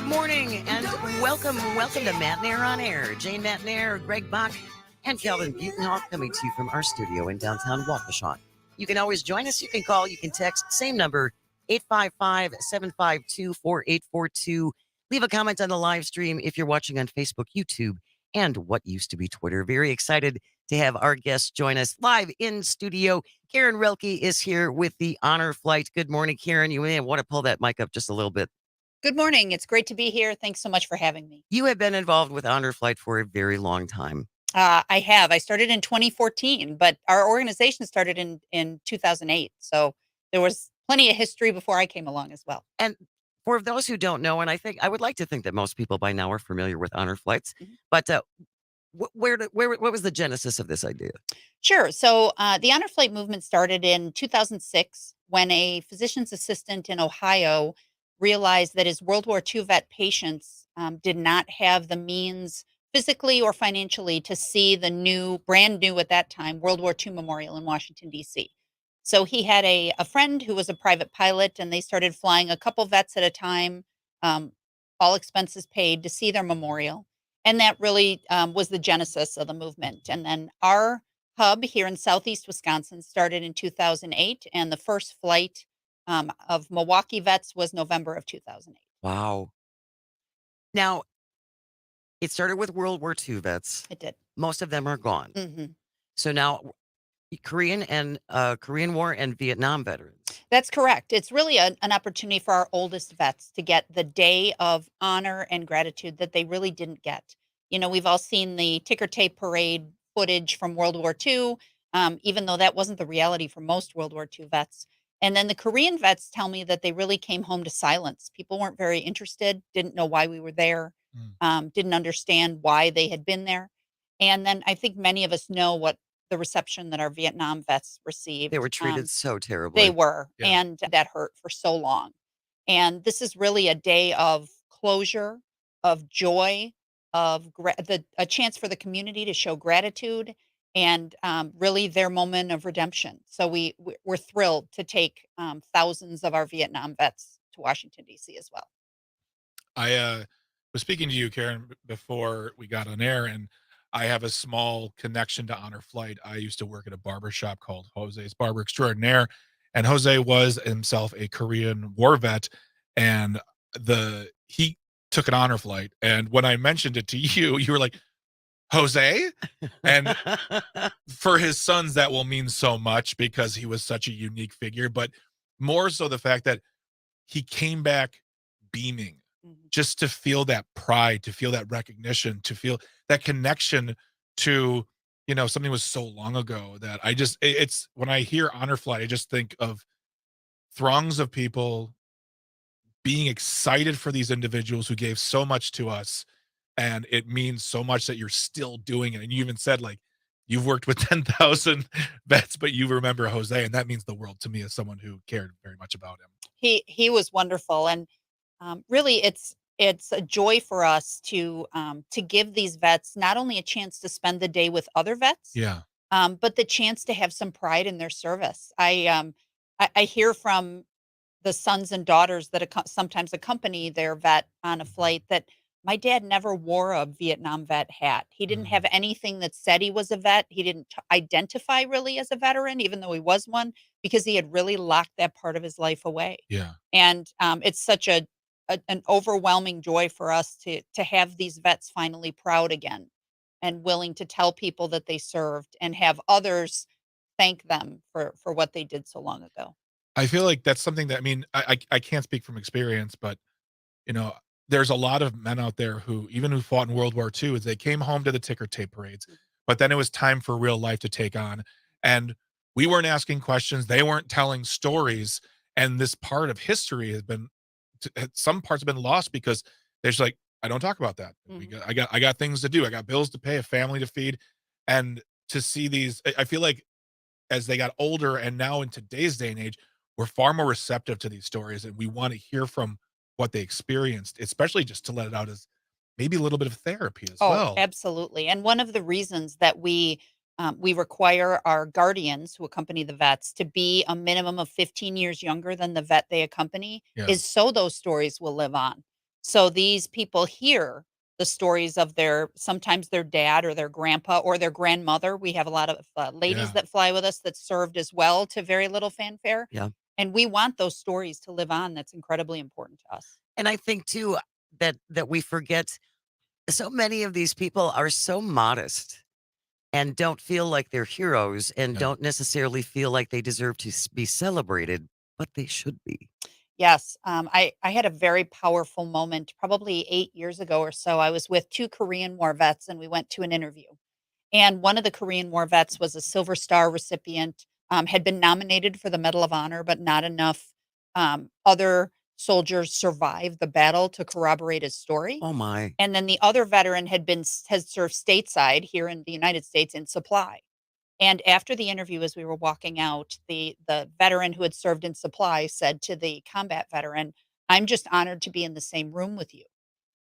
morning and welcome to Matenaer On Air. Jane Matenaer, Greg Bach, and Calvin Butenhoff coming to you from our studio in downtown Waukesha. You can always join us. You can call, you can text, same number, 855-752-4842. Leave a comment on the live stream if you're watching on Facebook, YouTube, and what used to be Twitter. Very excited to have our guests join us live in studio. Karen Relke is here with the Honor Flight. Good morning, Karen. You may want to pull that mic up just a little bit. Good morning. It's great to be here. Thanks so much for having me. You have been involved with Honor Flight for a very long time. I have. I started in 2014, but our organization started in 2008. So there was plenty of history before I came along as well. And for those who don't know, and I would like to think that most people by now are familiar with Honor Flights, but what was the genesis of this idea? Sure. So the Honor Flight movement started in 2006 when a physician's assistant in Ohio realized that his World War II vet patients did not have the means physically or financially to see the brand new at that time, World War II Memorial in Washington, D.C. So he had a friend who was a private pilot, and they started flying a couple vets at a time, all expenses paid, to see their memorial. And that really was the genesis of the movement. And then our hub here in Southeast Wisconsin started in 2008, and the first flight of Milwaukee vets was November of 2008. Wow. Now, it started with World War II vets. It did. Most of them are gone. hmm So now, Korean War and Vietnam veterans. That's correct. It's really an opportunity for our oldest vets to get the day of honor and gratitude that they really didn't get. You know, we've all seen the ticker tape parade footage from World War II, even though that wasn't the reality for most World War II vets. And then the Korean vets tell me that they really came home to silence. People weren't very interested, didn't know why we were there, didn't understand why they had been there. And then I think many of us know what the reception that our Vietnam vets received. They were treated so terribly. They were, Yeah. and that hurt for so long. And this is really a day of closure, of joy, of a chance for the community to show gratitude, and really their moment of redemption. So we're thrilled to take thousands of our Vietnam vets to Washington, D.C. as well. I was speaking to you, Karen, before we got on air, and I have a small connection to Honor Flight. I used to work at a barber shop called Jose's Barber Extraordinaire, and Jose was himself a Korean War vet, and he took an Honor Flight. And when I mentioned it to you, you were like, Jose? And for his sons, that will mean so much because he was such a unique figure, but more so the fact that he came back beaming, just to feel that pride, to feel that recognition, to feel that connection to, something was so long ago that it's when I hear Honor Flight, I just think of throngs of people being excited for these individuals who gave so much to us. And it means so much that you're still doing it. And you even said, like, you've worked with 10,000 vets, but you remember Jose. And that means the world to me as someone who cared very much about him. He was wonderful. And really, it's a joy for us to give these vets not only a chance to spend the day with other vets, Yeah. but the chance to have some pride in their service. I hear from the sons and daughters that sometimes accompany their vet on a flight that my dad never wore a Vietnam vet hat. He didn't have anything that said he was a vet. He didn't identify really as a veteran, even though he was one, because he had really locked that part of his life away. Yeah. And it's such an overwhelming joy for us to have these vets finally proud again and willing to tell people that they served and have others thank them for what they did so long ago. I feel like that's something that, I can't speak from experience, but, there's a lot of men out there who fought in World War II, is they came home to the ticker tape parades, but then it was time for real life to take on. And we weren't asking questions. They weren't telling stories. And this part of history some parts have been lost because there's like, I don't talk about that. I got things to do. I got bills to pay, a family to feed. And to see these, I feel like as they got older and now in today's day and age, we're far more receptive to these stories, and we want to hear from what they experienced, especially just to let it out as maybe a little bit of therapy as well. Absolutely. And one of the reasons that we require our guardians who accompany the vets to be a minimum of 15 years younger than the vet they accompany Yeah. is so those stories will live on. So these people hear the stories of sometimes their dad or their grandpa or their grandmother. We have a lot of ladies Yeah. that fly with us that served as well to very little fanfare. Yeah. And we want those stories to live on. That's incredibly important to us. And I think too that we forget so many of these people are so modest and don't feel like they're heroes and Yeah. don't necessarily feel like they deserve to be celebrated, but they should be. Yes, I had a very powerful moment probably 8 years ago or so. I was with two Korean War vets and we went to an interview. And one of the Korean War vets was a Silver Star recipient, had been nominated for the Medal of Honor, but not enough other soldiers survived the battle to corroborate his story. Oh my. And then the other veteran had served stateside here in the United States in supply. And after the interview, as we were walking out, the veteran who had served in supply said to the combat veteran, "I'm just honored to be in the same room with you."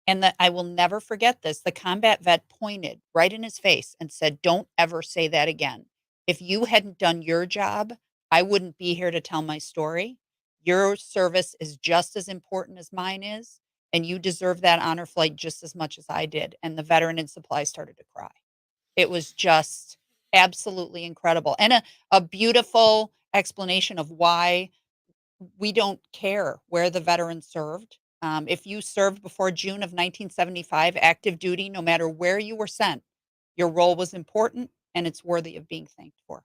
And that I will never forget this. The combat vet pointed right in his face and said, "Don't ever say that again. If you hadn't done your job, I wouldn't be here to tell my story. Your service is just as important as mine is, and you deserve that honor flight just as much as I did." And the veteran in supply started to cry. It was just absolutely incredible and a beautiful explanation of why we don't care where the veteran served. If you served before June of 1975, active duty, no matter where you were sent, your role was important and it's worthy of being thanked for.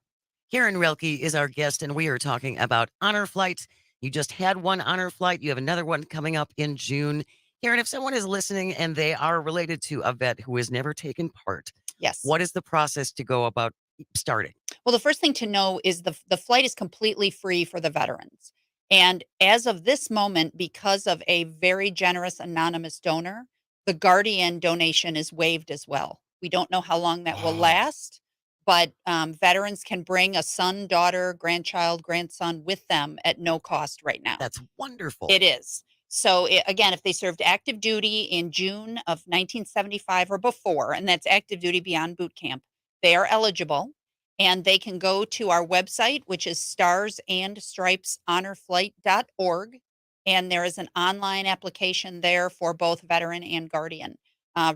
Karen Relke is our guest, and we are talking about honor flights. You just had one honor flight. You have another one coming up in June. Karen, if someone is listening and they are related to a vet who has never taken part, Yes. what is the process to go about starting? Well, the first thing to know is the flight is completely free for the veterans. And as of this moment, because of a very generous anonymous donor, the Guardian donation is waived as well. We don't know how long that will Wow. last, but veterans can bring a son, daughter, grandchild, grandson with them at no cost right now. That's wonderful. It is. So again, if they served active duty in June of 1975 or before, and that's active duty beyond boot camp, they are eligible and they can go to our website, which is starsandstripeshonorflight.org. And there is an online application there for both veteran and guardian.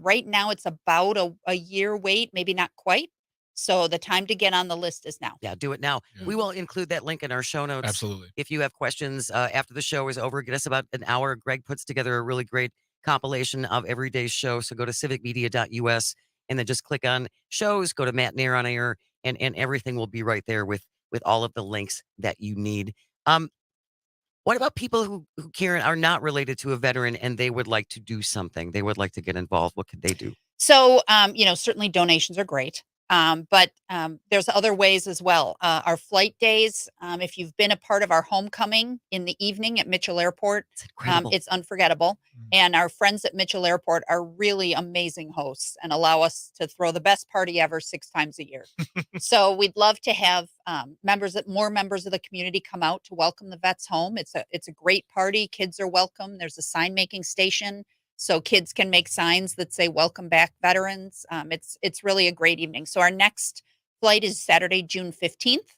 Right now, it's about a year wait, maybe not quite. So the time to get on the list is now. Yeah, do it now. Yeah. We will include that link in our show notes. Absolutely. If you have questions after the show is over, get us about an hour. Greg puts together a really great compilation of every day's show. So go to civicmedia.us and then just click on shows, go to Matenaer On Air, and everything will be right there with all of the links that you need. What about people who Karen, are not related to a veteran and they would like to do something? They would like to get involved. What could they do? So, certainly donations are great. But there's other ways as well. Our flight days, if you've been a part of our homecoming in the evening at Mitchell Airport, It's incredible. it's unforgettable. Mm. And our friends at Mitchell Airport are really amazing hosts and allow us to throw the best party ever 6 times a year. So we'd love to have more members of the community come out to welcome the vets home. It's a great party. Kids are welcome. There's a sign making station so kids can make signs that say "Welcome back, veterans." It's really a great evening. So our next flight is Saturday, June 15th.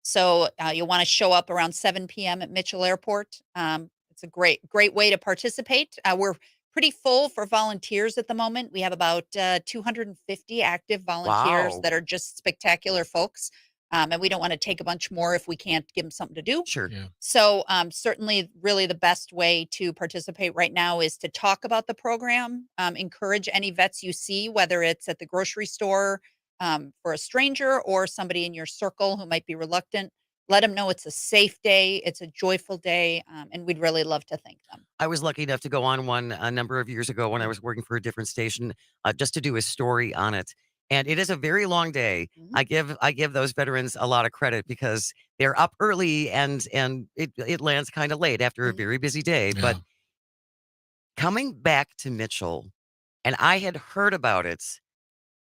So you'll want to show up around 7 p.m. at Mitchell Airport. It's a great way to participate. We're pretty full for volunteers at the moment. We have about 250 active volunteers Wow. that are just spectacular folks. And we don't want to take a bunch more if we can't give them something to do. Sure. Yeah. So certainly, really the best way to participate right now is to talk about the program, encourage any vets you see, whether it's at the grocery store for a stranger or somebody in your circle who might be reluctant. Let them know it's a safe day, it's a joyful day, and we'd really love to thank them. I was lucky enough to go on one a number of years ago when I was working for a different station, just to do a story on it. And it is a very long day. Mhm. I give those veterans a lot of credit because they're up early and it lands kind of late after a Mhm. very busy day. But Yeah. coming back to Mitchell, and I had heard about it,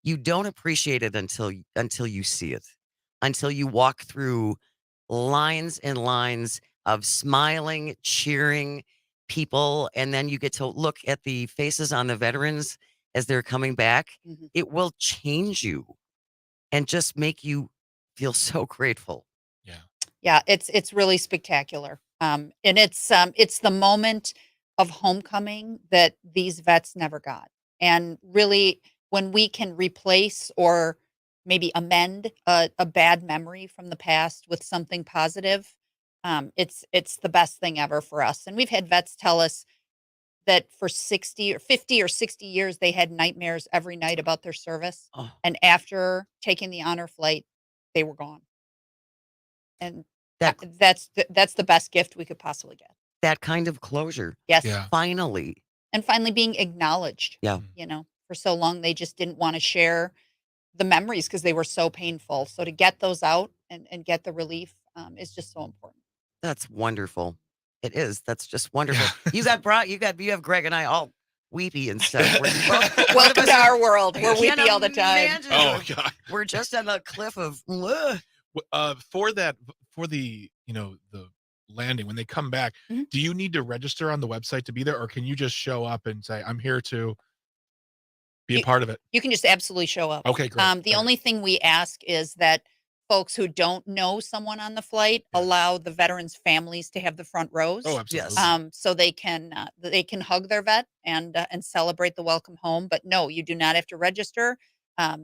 you don't appreciate it until you see it, until you walk through lines and lines of smiling, cheering people, and then you get to look at the faces on the veterans as they're coming back. Mhm. It will change you and just make you feel so grateful. Yeah. Yeah, it's really spectacular. And it's the moment of homecoming that these vets never got. And really, when we can replace or maybe amend a bad memory from the past with something positive, it's the best thing ever for us. And we've had vets tell us that for 60 or 50 or 60 years they had nightmares every night about their service, Oh, and after taking the honor flight, they were gone. And that that's the best gift we could possibly get. that kind of closure. Yes. Yeah. Finally. And finally being acknowledged. Yeah. For so long they just didn't want to share the memories because they were so painful. So to get those out and get the relief is just so important. That's wonderful. It is. That's just wonderful. Yeah. You have Greg and I all weepy and stuff. We're both Welcome of to us are- our world. We're I can't weepy all the time. imagine Oh it. God. We're just on the cliff of ugh. For the the landing when they come back, Mhm. do you need to register on the website to be there, or can you just show up and say I'm here to be a part of it? You can just absolutely show up. Okay, great. The only thing we ask is that folks who don't know someone on the flight Yeah. allow the veterans' families to have the front rows. Oh, absolutely. Yes. So they can hug their vet and celebrate the welcome home. But no, you do not have to register.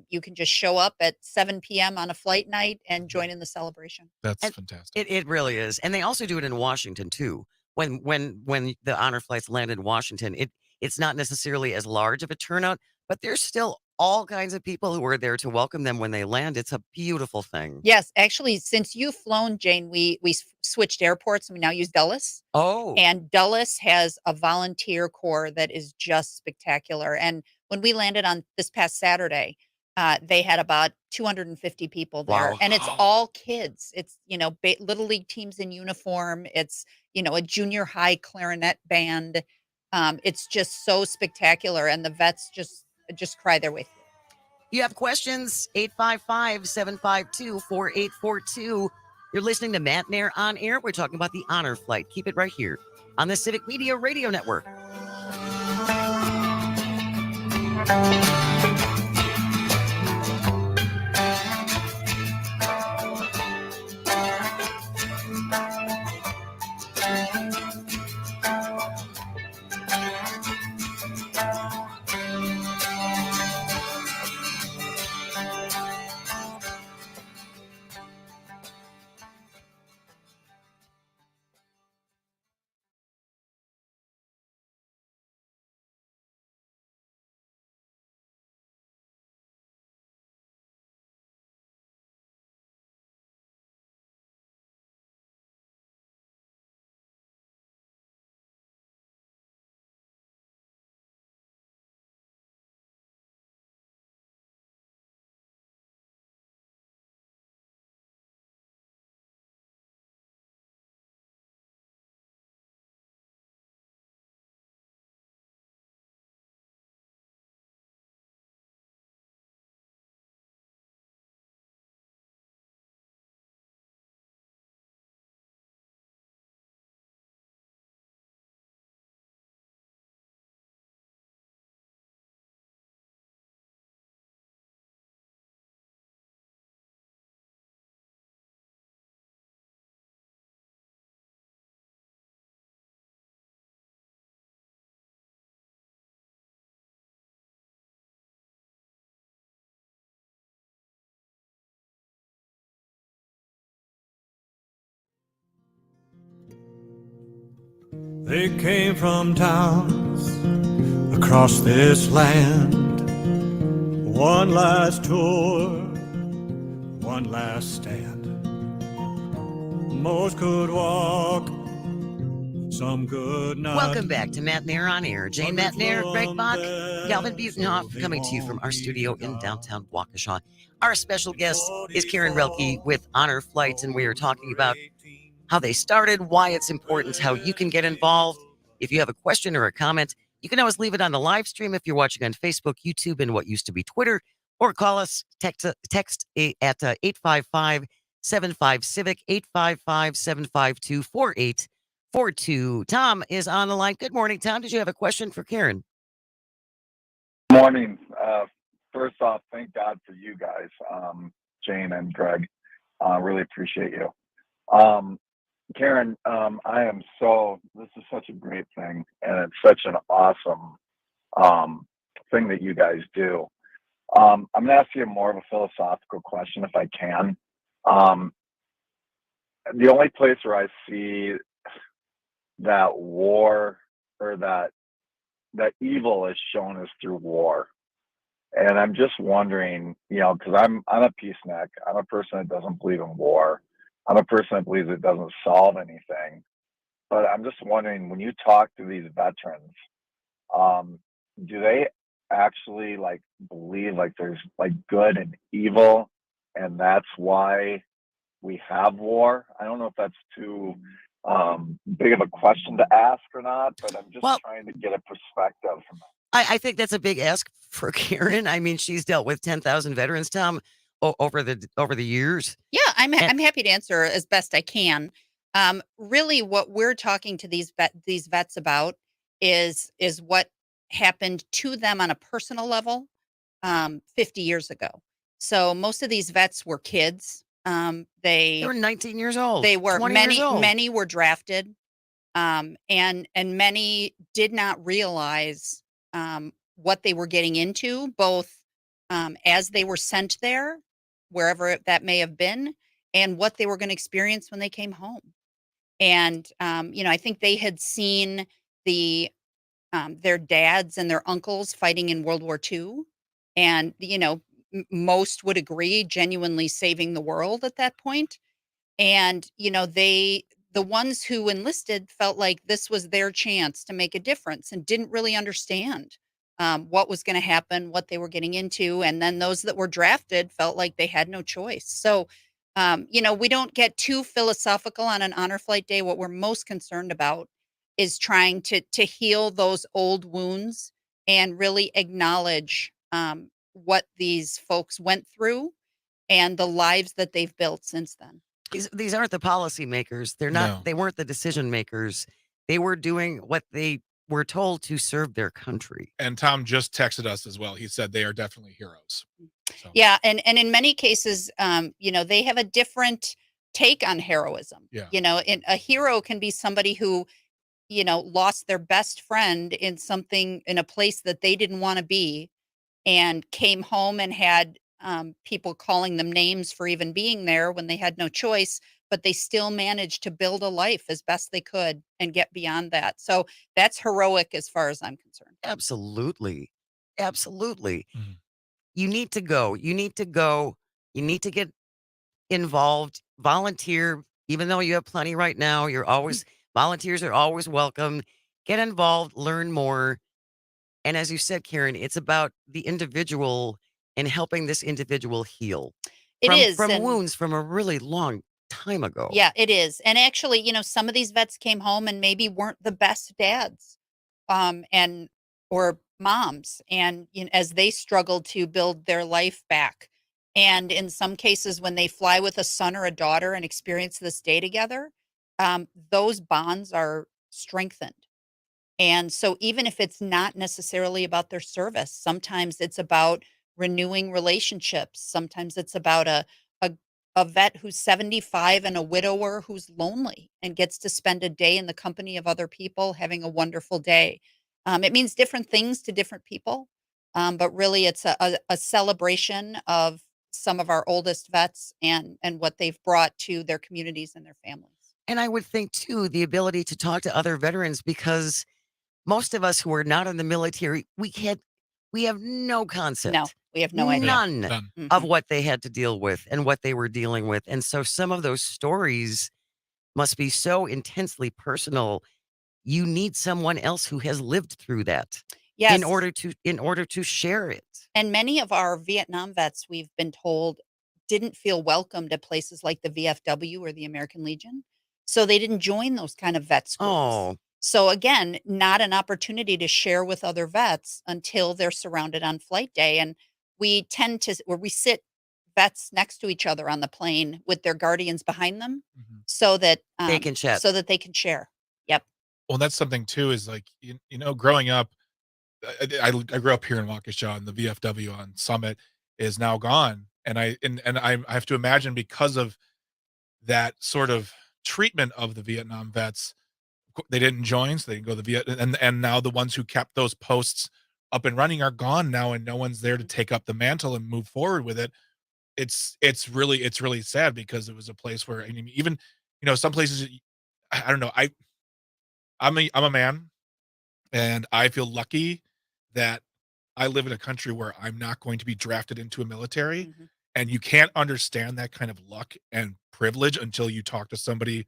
You can just show up at 7 p.m. on a flight night and join in the celebration. That's And fantastic. it really is. And they also do it in Washington too. When the honor flights land in Washington, it's not necessarily as large of a turnout, but there's still all kinds of people who are there to welcome them when they land. It's a beautiful thing. Yes, actually, since you've flown, Jane, we switched airports and we now use Dulles. Oh, And Dulles has a volunteer corps that is just spectacular. And when we landed on this past Saturday, they had about 250 people there, Wow. and it's Wow. all kids. It's little league teams in uniform. It's a junior high clarinet band. It's just so spectacular, and the vets just cry their way through. You have questions? 855-752-4842. You're listening to Matenaer On Air. We're talking about the honor flight. Keep it right here on the Civic Media Radio Network. They came from towns across this land. One last tour, one last stand. Most could walk, some could not. Welcome back to Matenaer On Air. Jane Matenaer, Greg Bach, Calvin Butenhoff coming to you from our studio in downtown Waukesha. Our special guest is Karen Relke with Honor Flight, and we are talking about how they started, why it's important, how you can get involved. If you have a question or a comment, you can always leave it on the live stream if you're watching on Facebook, YouTube, and what used to be Twitter, or call us, text at 855-75-CIVIC, 855-752-4842. Tom is on the line. Good morning, Tom. Did you have a question for Karen? Morning. First off, thank God for you guys, Jane and Greg. Really appreciate you. Karen, this is such a great thing, and such an awesome thing that you guys do. I'm going to ask you more of a philosophical question if I can. The only place where I see that war or that evil is shown is through war. And I'm just wondering, because I'm a peacenik. I'm a person that doesn't believe in war. I'm a person that believes it doesn't solve anything. But I'm just wondering, when you talk to these veterans, do they actually believe there's good and evil, and that's why we have war? I don't know if that's too big of a question to ask or not, but I'm just Well, trying to get a perspective from that. I think that's a big ask for Karen. I mean, she's dealt with 10,000 veterans, Tom, over the years. Yeah, And I'm happy to answer as best I can. Really, what we're talking to these vets about is what happened to them on a personal level 50 years ago. So most of these vets were kids. they were 19 years old, They were 20 years old. many were drafted, and many did not realize what they were getting into, both as they were sent there, wherever that may have been, and what they were going to experience when they came home. And I think they had seen their dads and their uncles fighting in World War II, and most would agree, genuinely saving the world at that point. And the ones who enlisted felt like this was their chance to make a difference and didn't really understand what was going to happen, what they were getting into. And then those that were drafted felt like they had no choice. So we don't get too philosophical on an honor flight day. What we're most concerned about is trying to heal those old wounds and really acknowledge what these folks went through and the lives that they've built since then. These aren't the policy makers. They're not. No. They weren't the decision makers. They were doing what they were told to serve their country. And Tom just texted us as well. He said they are definitely heroes. So. Yeah, and in many cases, they have a different take on heroism. Yeah. A hero can be somebody who, lost their best friend in a place that they didn't want to be, and came home and had people calling them names for even being there when they had no choice, but they still managed to build a life as best they could and get beyond that. So that's heroic as far as I'm concerned. Absolutely, absolutely. Mhm. You need to go. You need to go. You need to get involved. Volunteer. Even though you have plenty right now, volunteers are always welcome. Get involved. Learn more. And as you said, Karen, it's about the individual and helping this individual heal It is. from And wounds from a really long time ago. yeah, it is. And actually, some of these vets came home and maybe weren't the best dads, and or moms, and as they struggled to build their life back. And in some cases, when they fly with a son or a daughter and experience this day together, those bonds are strengthened. And so even if it's not necessarily about their service, sometimes it's about renewing relationships. Sometimes it's about a a vet who's 75 and a widower who's lonely and gets to spend a day in the company of other people having a wonderful day. It means different things to different people, but really it's a celebration of some of our oldest vets and what they've brought to their communities and their families. And I would think, too, the ability to talk to other veterans, because most of us who are not in the military, we have no No, concept, we have no idea. none Done. of Mhm. what they had to deal with and what they were dealing with. And so some of those stories must be so intensely personal. You need someone else who has lived through that in Yes. order to share it. And many of our Vietnam vets, we've been told, didn't feel welcomed at places like the VFW or the American Legion. So they didn't join those kind of vet schools. Oh, So again, not an opportunity to share with other vets until they're surrounded on flight day. And we tend to, where we sit vets next to each other on the plane with their guardians behind them, Mhm. so that they can chat. they can share. Yep. Well, that's something too, is like, growing up, I grew up here in Waukesha, and the VFW on Summit is now gone. And I have to imagine, because of that sort of treatment of the Vietnam vets, They didn't join, so they didn't go to the Viet and now the ones who kept those posts up and running are gone now, and no one's there to take up the mantle and move forward with it. It's really sad because it was a place where, I mean, even, some places, I don't know, I'm a man, and I feel lucky that I live in a country where I'm not going to be drafted into a military, Mhm. and you can't understand that kind of luck and privilege until you talk to somebody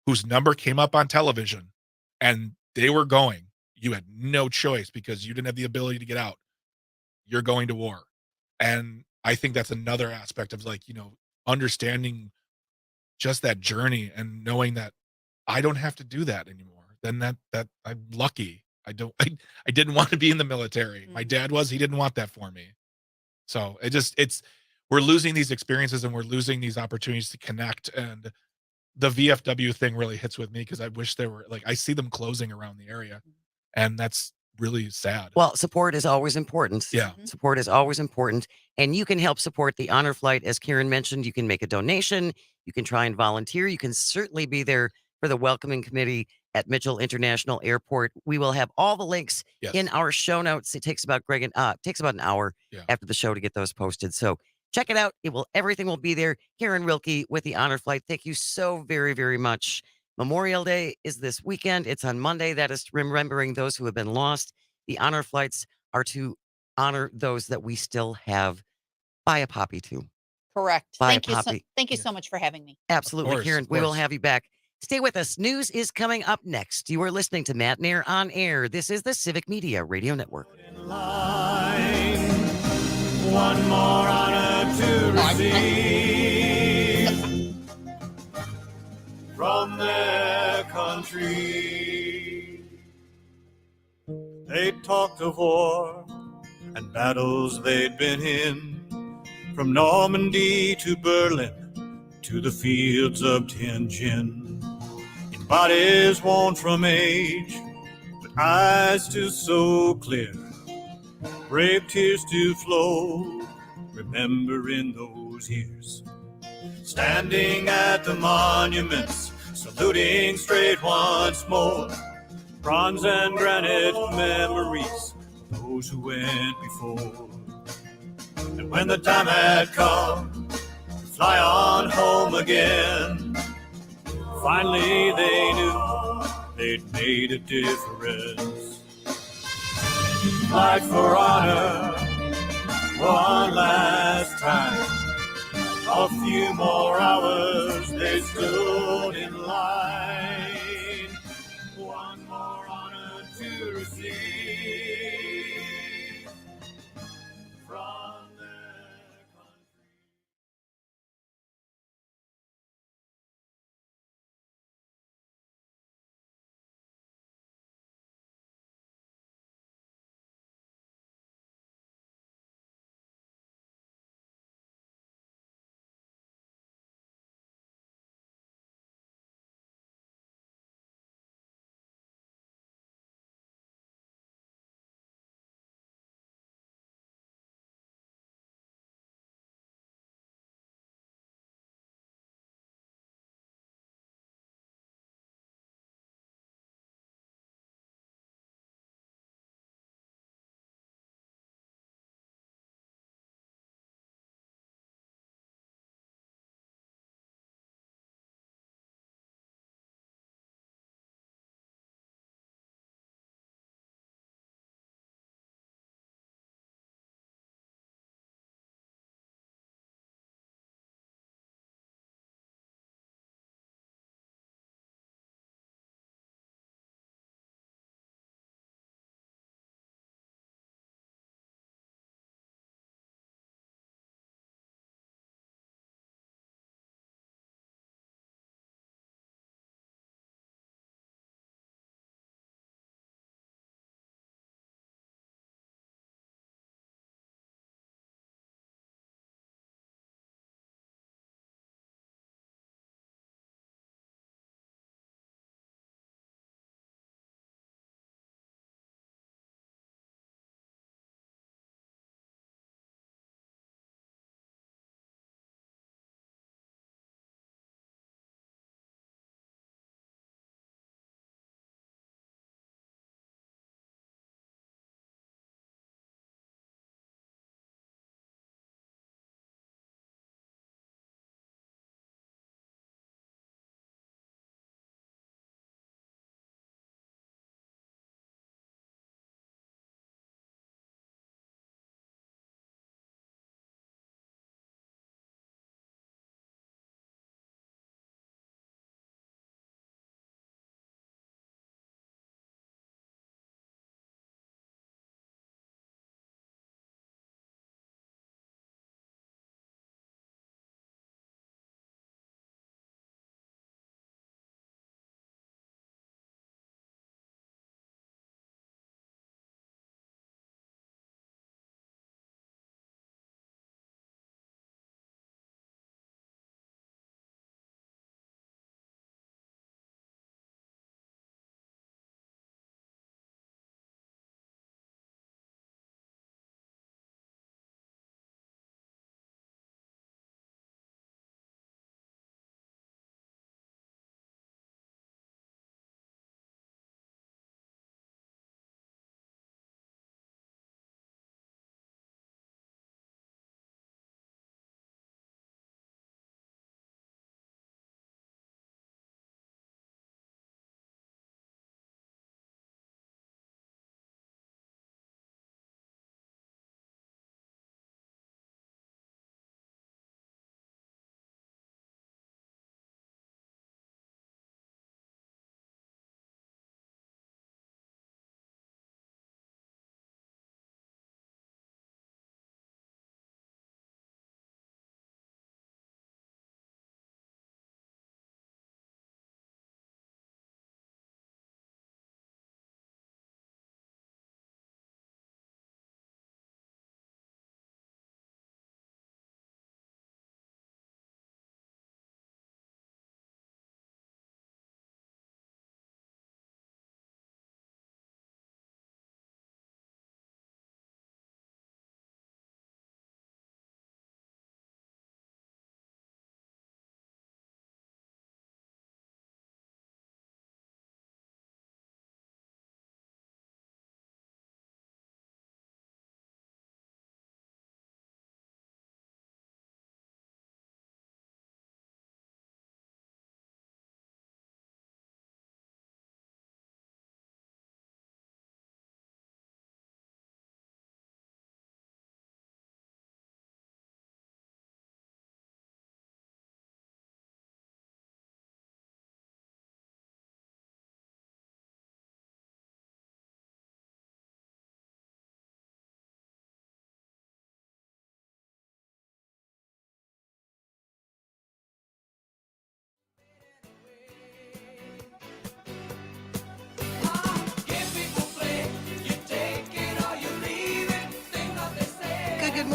whose number came up on television and they were going. You had no choice because you didn't have the ability to get out. You're going to war. And I think that's another aspect of, like, understanding just that journey and knowing that I don't have to do that anymore. Then that I'm lucky. I don't I didn't want to be in the military. My Mhm. dad was, he didn't want that for me. So it's we're losing these experiences and we're losing these opportunities to connect. And the VFW thing really hits with me because I wish there were, like, I see them closing around the area, and that's really sad. Well, support is always important. Yeah. Mhm. Support is always important. And you can help support the honor flight. As Karen mentioned, you can make a donation. You can try and volunteer. You can certainly be there for the welcoming committee at Mitchell International Airport. We will have all the links in Yes. our show notes. It takes about takes about an hour Yeah. after the show to get those posted. So check it out. Everything will be there. Karen Wilkie with the honor flight. Thank you so very, very much. Memorial Day is this weekend. It's on Monday. That is remembering those who have been lost. The honor flights are to honor those that we still have. Buy a poppy to. Correct. Buy a Thank you so poppy. thank you Yeah. so much for having me. Of Absolutely, course, Karen. of We will course. have you back. Stay with us. News is coming up next. You are listening to Matenaer On Air. This is the Civic Media Radio Network. In line, one more honor to receive from their country. They talked of war and battles they'd been in, from Normandy to Berlin to the fields of Tianjin. In bodies worn from age, but eyes still so clear, brave tears to flow, remembering those years. Standing at the monuments, saluting straight once more, bronze and granite memories of those who went before. And when the time had come to fly on home again, finally they knew they'd made a difference. Fight for honor one last time. A few more hours they stood in line. One more honor to receive from their country.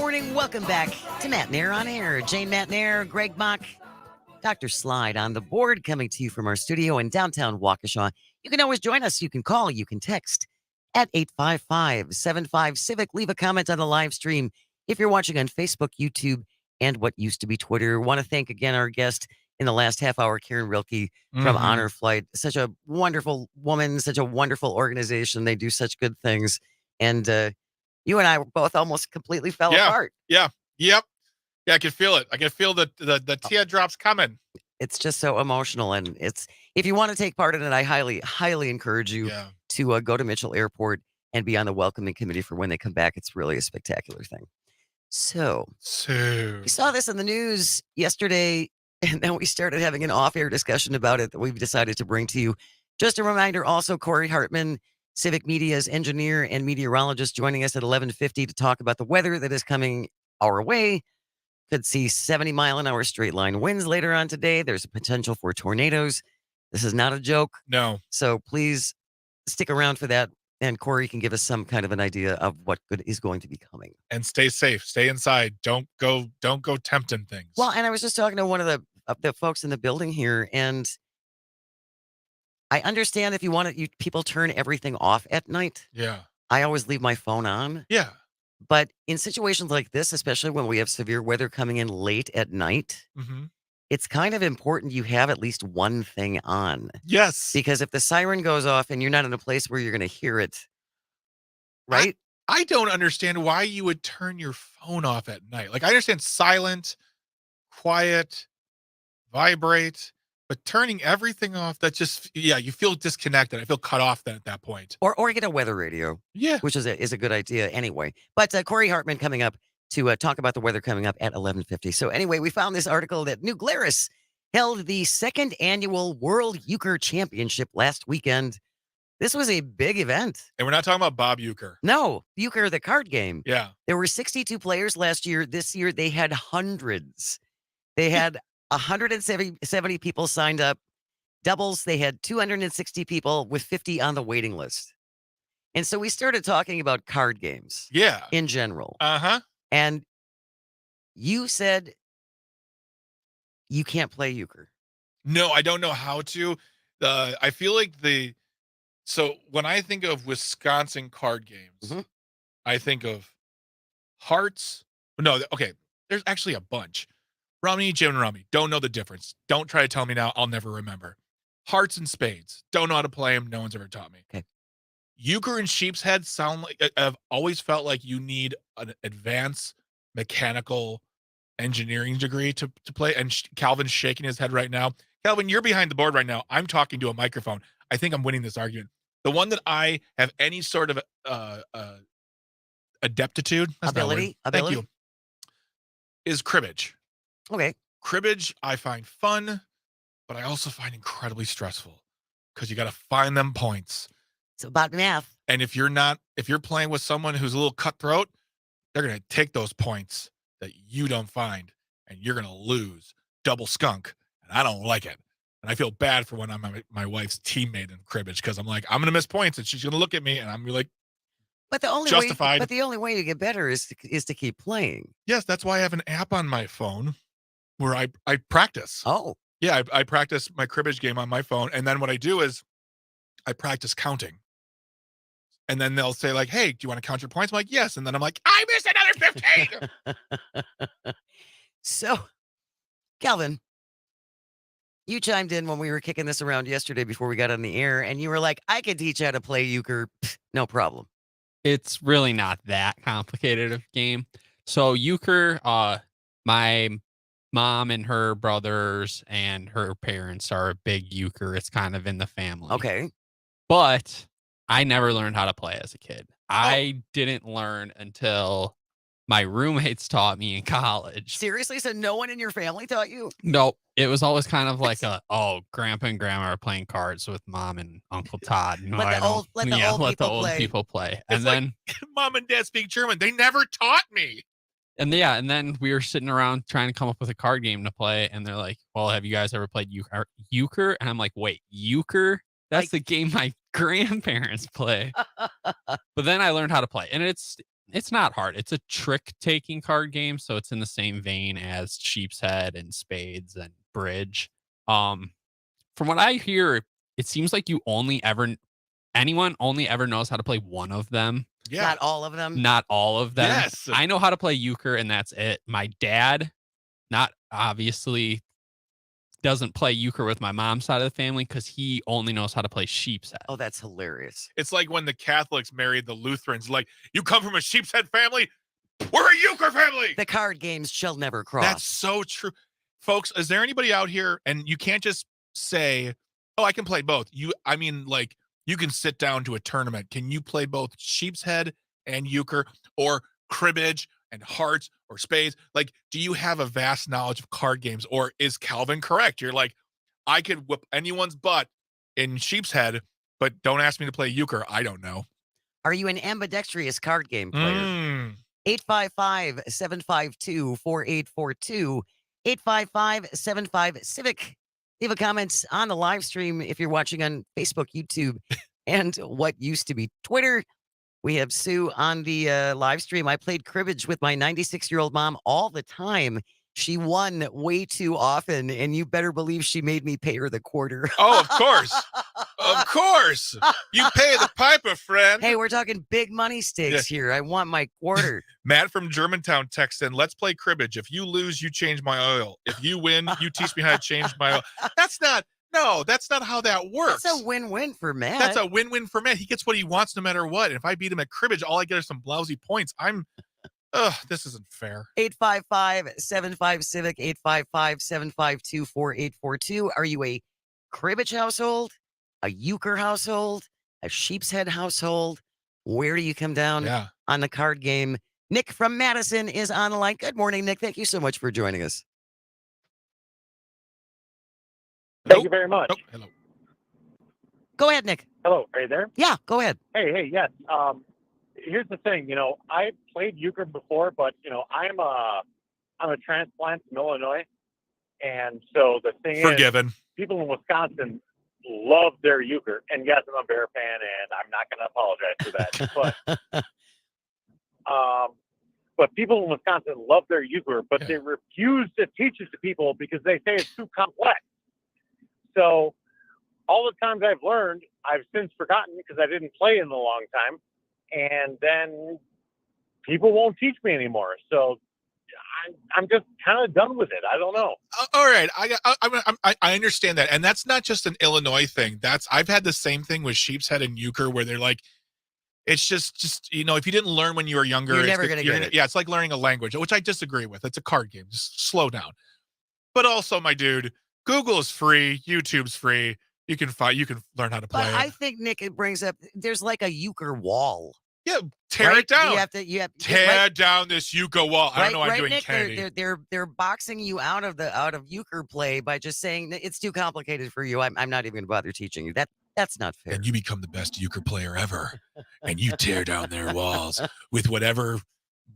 morning. Welcome back to Matenaer On Air. Jane Matenaer, Greg Bach, Dr. Slide on the board, coming to you from our studio in downtown Waukesha. You can always join us. You can call, you can text at 855-75-CIVIC. Leave a comment on the live stream if you're watching on Facebook, YouTube, and what used to be Twitter. Want to thank again our guest in the last half hour, Karen Rilke from Honor Flight. Such a wonderful woman, such a wonderful organization. They do such good things. And you and I both almost completely fell apart. Yeah. Yep. Yeah, I can feel it. I can feel the teardrops coming. It's just so emotional. And it's, if you want to take part in it, I highly, highly encourage you to go to Mitchell Airport and be on the welcoming committee for when they come back. It's really a spectacular thing. So we saw this in the news yesterday, and then we started having an off-air discussion about it that we've decided to bring to you. Just a reminder, also, Corey Hartman, Civic Media's engineer and meteorologist, joining us at 11:50 to talk about the weather that is coming our way. Could see 70-mile-an-hour straight line winds later on today. There's a potential for tornadoes. This is not a joke. No. So please stick around for that. And Corey can give us some kind of an idea of what good is going to be coming. And stay safe. Stay inside. Don't go tempting things. Well, and I was just talking to one of the folks in the building here, and I understand if you want to, people turn everything off at night. Yeah. I always leave my phone on. Yeah. But in situations like this, especially when we have severe weather coming in late at night, it's kind of important you have at least one thing on. Yes. Because if the siren goes off and you're not in a place where you're going to hear it, right? I don't understand why you would turn your phone off at night. Like, I understand silent, quiet, vibrate, but turning everything off, that just, you feel disconnected. I feel cut off then at that point. Or get a weather radio. Yeah. Which is a good idea anyway. But Corey Hartman coming up to talk about the weather coming up at 11:50. So anyway, we found this article that New Glarus held the second annual World Euchre Championship last weekend. This was a big event. And we're not talking about Bob Euchre. No, Euchre, the card game. Yeah. There were 62 players last year. This year, they had hundreds. They had 170 people signed up. Doubles, they had 260 people with 50 on the waiting list. And so we started talking about card games. Yeah. In general. Uh-huh. And you said you can't play euchre. No, I don't know how to. I feel like so when I think of Wisconsin card games, I think of hearts. No, okay. There's actually a bunch. Rummy, Jim, and Rummy. Don't know the difference. Don't try to tell me now. I'll never remember. Hearts and spades. Don't know how to play them. No one's ever taught me. Okay. Euchre and sheep's head sound like, I've always felt like you need an advanced mechanical engineering degree to play. And Calvin's shaking his head right now. Calvin, you're behind the board right now. I'm talking to a microphone. I think I'm winning this argument. The one that I have any sort of adeptitude, ability, thank you, is cribbage. Okay. Cribbage I find fun, but I also find incredibly stressful because you got to find them points. It's about math. And if you're playing with someone who's a little cutthroat, they're going to take those points that you don't find, and you're going to lose. Double skunk. And I don't like it. And I feel bad for when I'm my wife's teammate in cribbage, because I'm like, I'm going to miss points, and she's going to look at me, and I'm like, but the only justified. But the only way to get better is to keep playing. Yes, that's why I have an app on my phone where I practice. Oh. Yeah, I practice my cribbage game on my phone, and then what I do is I practice counting. And then they'll say like, hey, do you want to count your points? I'm like, yes. And then I'm like, I missed another 15. So, Calvin, you chimed in when we were kicking this around yesterday before we got on the air, and you were like, I could teach you how to play euchre. Pfft, no problem. It's really not that complicated of a game. So euchre, my mom and her brothers and her parents are a big euchre. It's kind of in the family. Okay. But I never learned how to play as a kid. I didn't learn until my roommates taught me in college. Seriously? So no one in your family taught you? Nope. It was always kind of like grandpa and grandma are playing cards with mom and Uncle Todd. No, Let the old people play. It's And then mom and dad speak German. They never taught me. and then we were sitting around trying to come up with a card game to play, and they're like, well, have you guys ever played euchre? And I'm like, wait, euchre? That's the game my grandparents play. But then I learned how to play, and it's not hard. It's a trick-taking card game, so it's in the same vein as Sheep's Head and Spades and Bridge. From what I hear, it seems like anyone only ever knows how to play one of them, Yeah. Not all of them. not all of them. Yes. I know how to play euchre, and that's it. My dad, not obviously, doesn't play euchre with my mom's side of the family because he only knows how to play Sheep's Head. Oh, that's hilarious. It's like when the Catholics married the Lutherans. Like, you come from a sheep's head family? We're a euchre family. The card games shall never cross. That's so true. Folks, is there anybody out here, and you can't just say, oh, I can play both. You can sit down to a tournament. Can you play both sheep's head and euchre, or cribbage and hearts or spades? Like, do you have a vast knowledge of card games, or is Calvin correct? You're like, I could whip anyone's butt in sheep's head, but don't ask me to play euchre. I don't know. Are you an ambidextrous card game player? 855-752-4842. 855-75-CIVIC. Leave a comment on the live stream if you're watching on Facebook, YouTube, and what used to be Twitter. We have Sue on the live stream. I played cribbage with my 96-year-old mom all the time. She won way too often, and you better believe she made me pay her the quarter. Oh, of course. Of course. You pay the piper, friend. Hey, we're talking big money stakes here. I want my quarter. Matt from Germantown texts in, let's play cribbage. If you lose, you change my oil. If you win, you teach me how to change my oil. That's not how that works. That's a win-win for Matt. That's a win-win for Matt. He gets what he wants no matter what. And if I beat him at cribbage, all I get are some blousy points. This isn't fair. 855-75-CIVIC, 855-752-4842. Are you a cribbage household, a euchre household, a sheep's head household? Where do you come down on the card game? Nick from Madison is on the line. Good morning, Nick. Thank you so much for joining us. Thank you very much. Oh, hello. Go ahead, Nick. Hello, are you there? Yeah, go ahead. Hey, yes. Here's the thing. I played euchre before, but I'm a transplant from Illinois, and so the thing Forgiven. is, people in Wisconsin love their euchre. And yes, I'm a Bear fan, and I'm not going to apologize for that. But people in Wisconsin love their euchre, but they refuse to teach it to people because they say it's too complex. So all the times I've learned, I've since forgotten because I didn't play in a long time. And then people won't teach me anymore. So I'm just kind of done with it. I don't know. All right. I understand that. And that's not just an Illinois thing. I've had the same thing with sheep's head and euchre where they're like, it's just if you didn't learn when you were younger, you're never going to get it. Yeah, it's like learning a language, which I disagree with. It's a card game. Just slow down. But also, my dude, Google is free. YouTube's free. You can learn how to play. But I think, Nick, it brings up, there's like a euchre wall. Yeah, tear it down. You have to tear down this euchre wall. I don't know why I'm doing Nick, Kennedy. they're boxing you out of euchre play by just saying it's too complicated for you. I'm not even going to bother teaching you. That's not fair. And you become the best euchre player ever, and you tear down their walls with whatever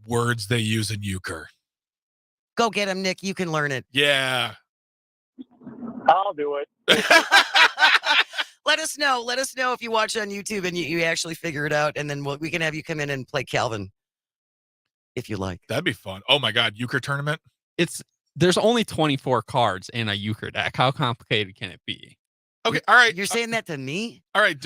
words they use in euchre. Go get him, Nick. You can learn it. Yeah. I'll do it. Let us know. Let us know if you watch on YouTube and you actually figure it out, and then we can have you come in and play Calvin if you like. That'd be fun. Oh my God, euchre tournament. There's only 24 cards in a euchre deck. How complicated can it be? Okay, all right. You're saying that to me? All right.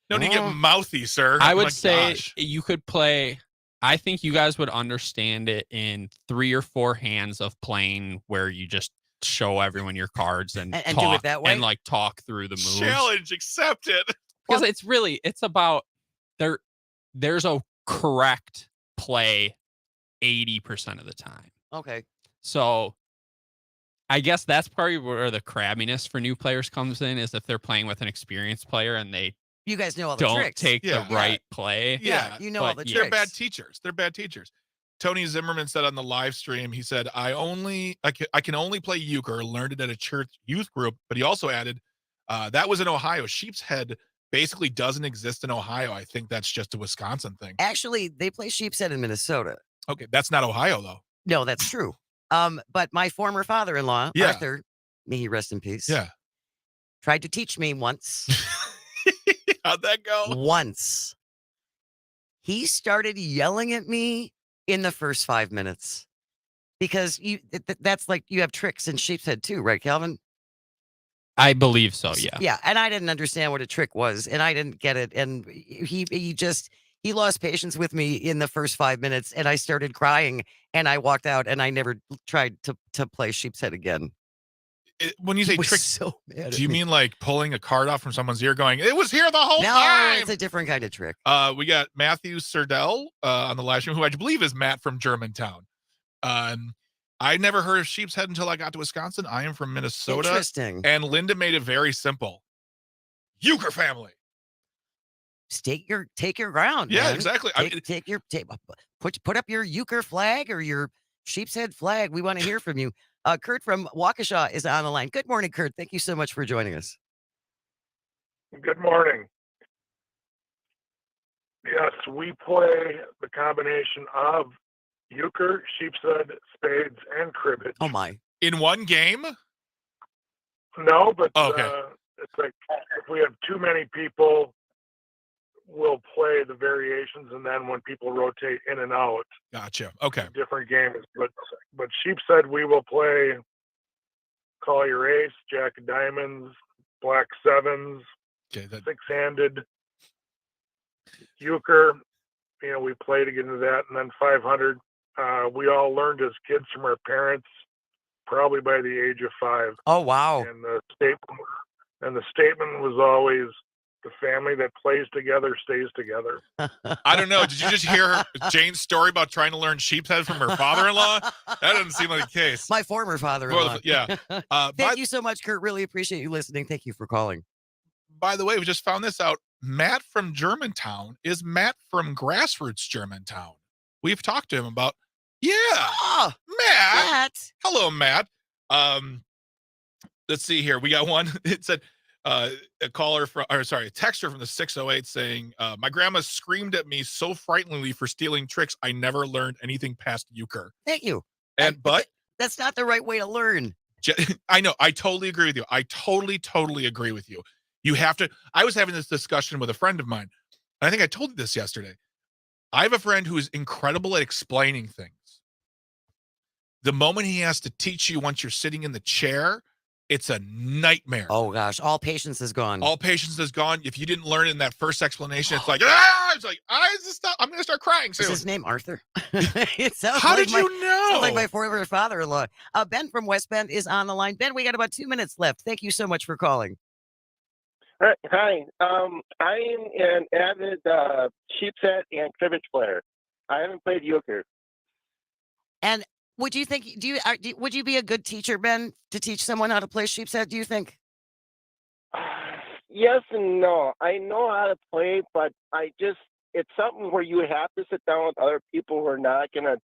No need to get mouthy, sir. I Oh would my say gosh. you could play. I think you guys would understand it in 3 or 4 hands of playing where you just show everyone your cards and do talk it that way? and like talk through the moves. Challenge accepted. Because it's about there's a correct play 80% of the time. Okay. So I guess that's probably where the crabbiness for new players comes in, is if they're playing with an experienced player and they You guys know all the don't tricks. take the right play. Yeah, you know all the but tricks. They're bad teachers. They're bad teachers. Tony Zimmerman said on the live stream, he said, I can only play euchre, learned it at a church youth group, but he also added, that was in Ohio. Sheep's head basically doesn't exist in Ohio. I think that's just a Wisconsin thing. Actually, they play sheep's head in Minnesota. Okay, that's not Ohio, though. No, that's true. But my former father-in-law, Yeah. Arthur, may he rest in peace, Yeah. tried to teach me once. How'd that go? Once. He started yelling at me in the first 5 minutes because that's like you have tricks in sheep's head too, right, Calvin? I believe so, yeah. Yeah, and I didn't understand what a trick was, and I didn't get it, and he lost patience with me in the first 5 minutes, and I started crying, and I walked out, and I never tried to play sheep's head again. When you He say was trick, so mad do at you me. mean like pulling a card off from someone's ear going, it was here the whole No, time? it's a different kind of trick. We got Matthew Serdell on the live stream, who I believe is Matt from Germantown. I never heard of sheep's head until I got to Wisconsin. I am from Minnesota. Interesting. And Linda made it very simple. Euchre family. Take your ground, Yeah, man. exactly. Put up your euchre flag or your sheep's head flag. We want to hear from you. Kurt from Waukesha is on the line. Good morning, Kurt. Thank you so much for joining us. Good morning. Yes, we play the combination of euchre, sheep's head, spades, and cribbage. Oh my! In one game? No, but okay. It's like if we have too many people, we'll play the variations, and then when people rotate in and out, Gotcha. Okay. different games. But sheep's head, we will play call your ace, jack of diamonds, black sevens, Okay. six-handed. Euchre, we play to get into that, and then 500. We all learned as kids from our parents, probably by the age of 5. Oh wow! And the statement was always, "The family that plays together stays together." I don't know. Did you just hear Jane's story about trying to learn sheep's head from her father-in-law? That doesn't seem like the case. My former father-in-law. Well, yeah. Thank you so much, Kurt. Really appreciate you listening. Thank you for calling. By the way, we just found this out. Matt from Germantown is Matt from Grassroots Germantown. We've talked to him about, Oh, Matt. Hello, Matt. Let's see here. We got one. It said a texter from the 608 saying, my grandma screamed at me so frighteningly for stealing tricks. I never learned anything past euchre. Thank you. But that's not the right way to learn. I know. I totally agree with you. I totally agree with you. You have to. I was having this discussion with a friend of mine. And I think I told you this yesterday. I have a friend who is incredible at explaining things. The moment he has to teach you once you're sitting in the chair, it's a nightmare. Oh gosh, all patience is gone. All patience is gone. If you didn't learn it in that first explanation, it's like, I'm going to start crying soon. Is his name Arthur? It sounds How like did you know? Sounds like my former father-in-law. Ben from West Bend is on the line. Ben, we got about 2 minutes left. Thank you so much for calling. Hi. I am an avid sheep's head and cribbage player. I haven't played euchre. And would you think? Would you be a good teacher, Ben, to teach someone how to play sheep's head? Do you think? Yes and no. I know how to play, but it's something where you have to sit down with other people who are not gonna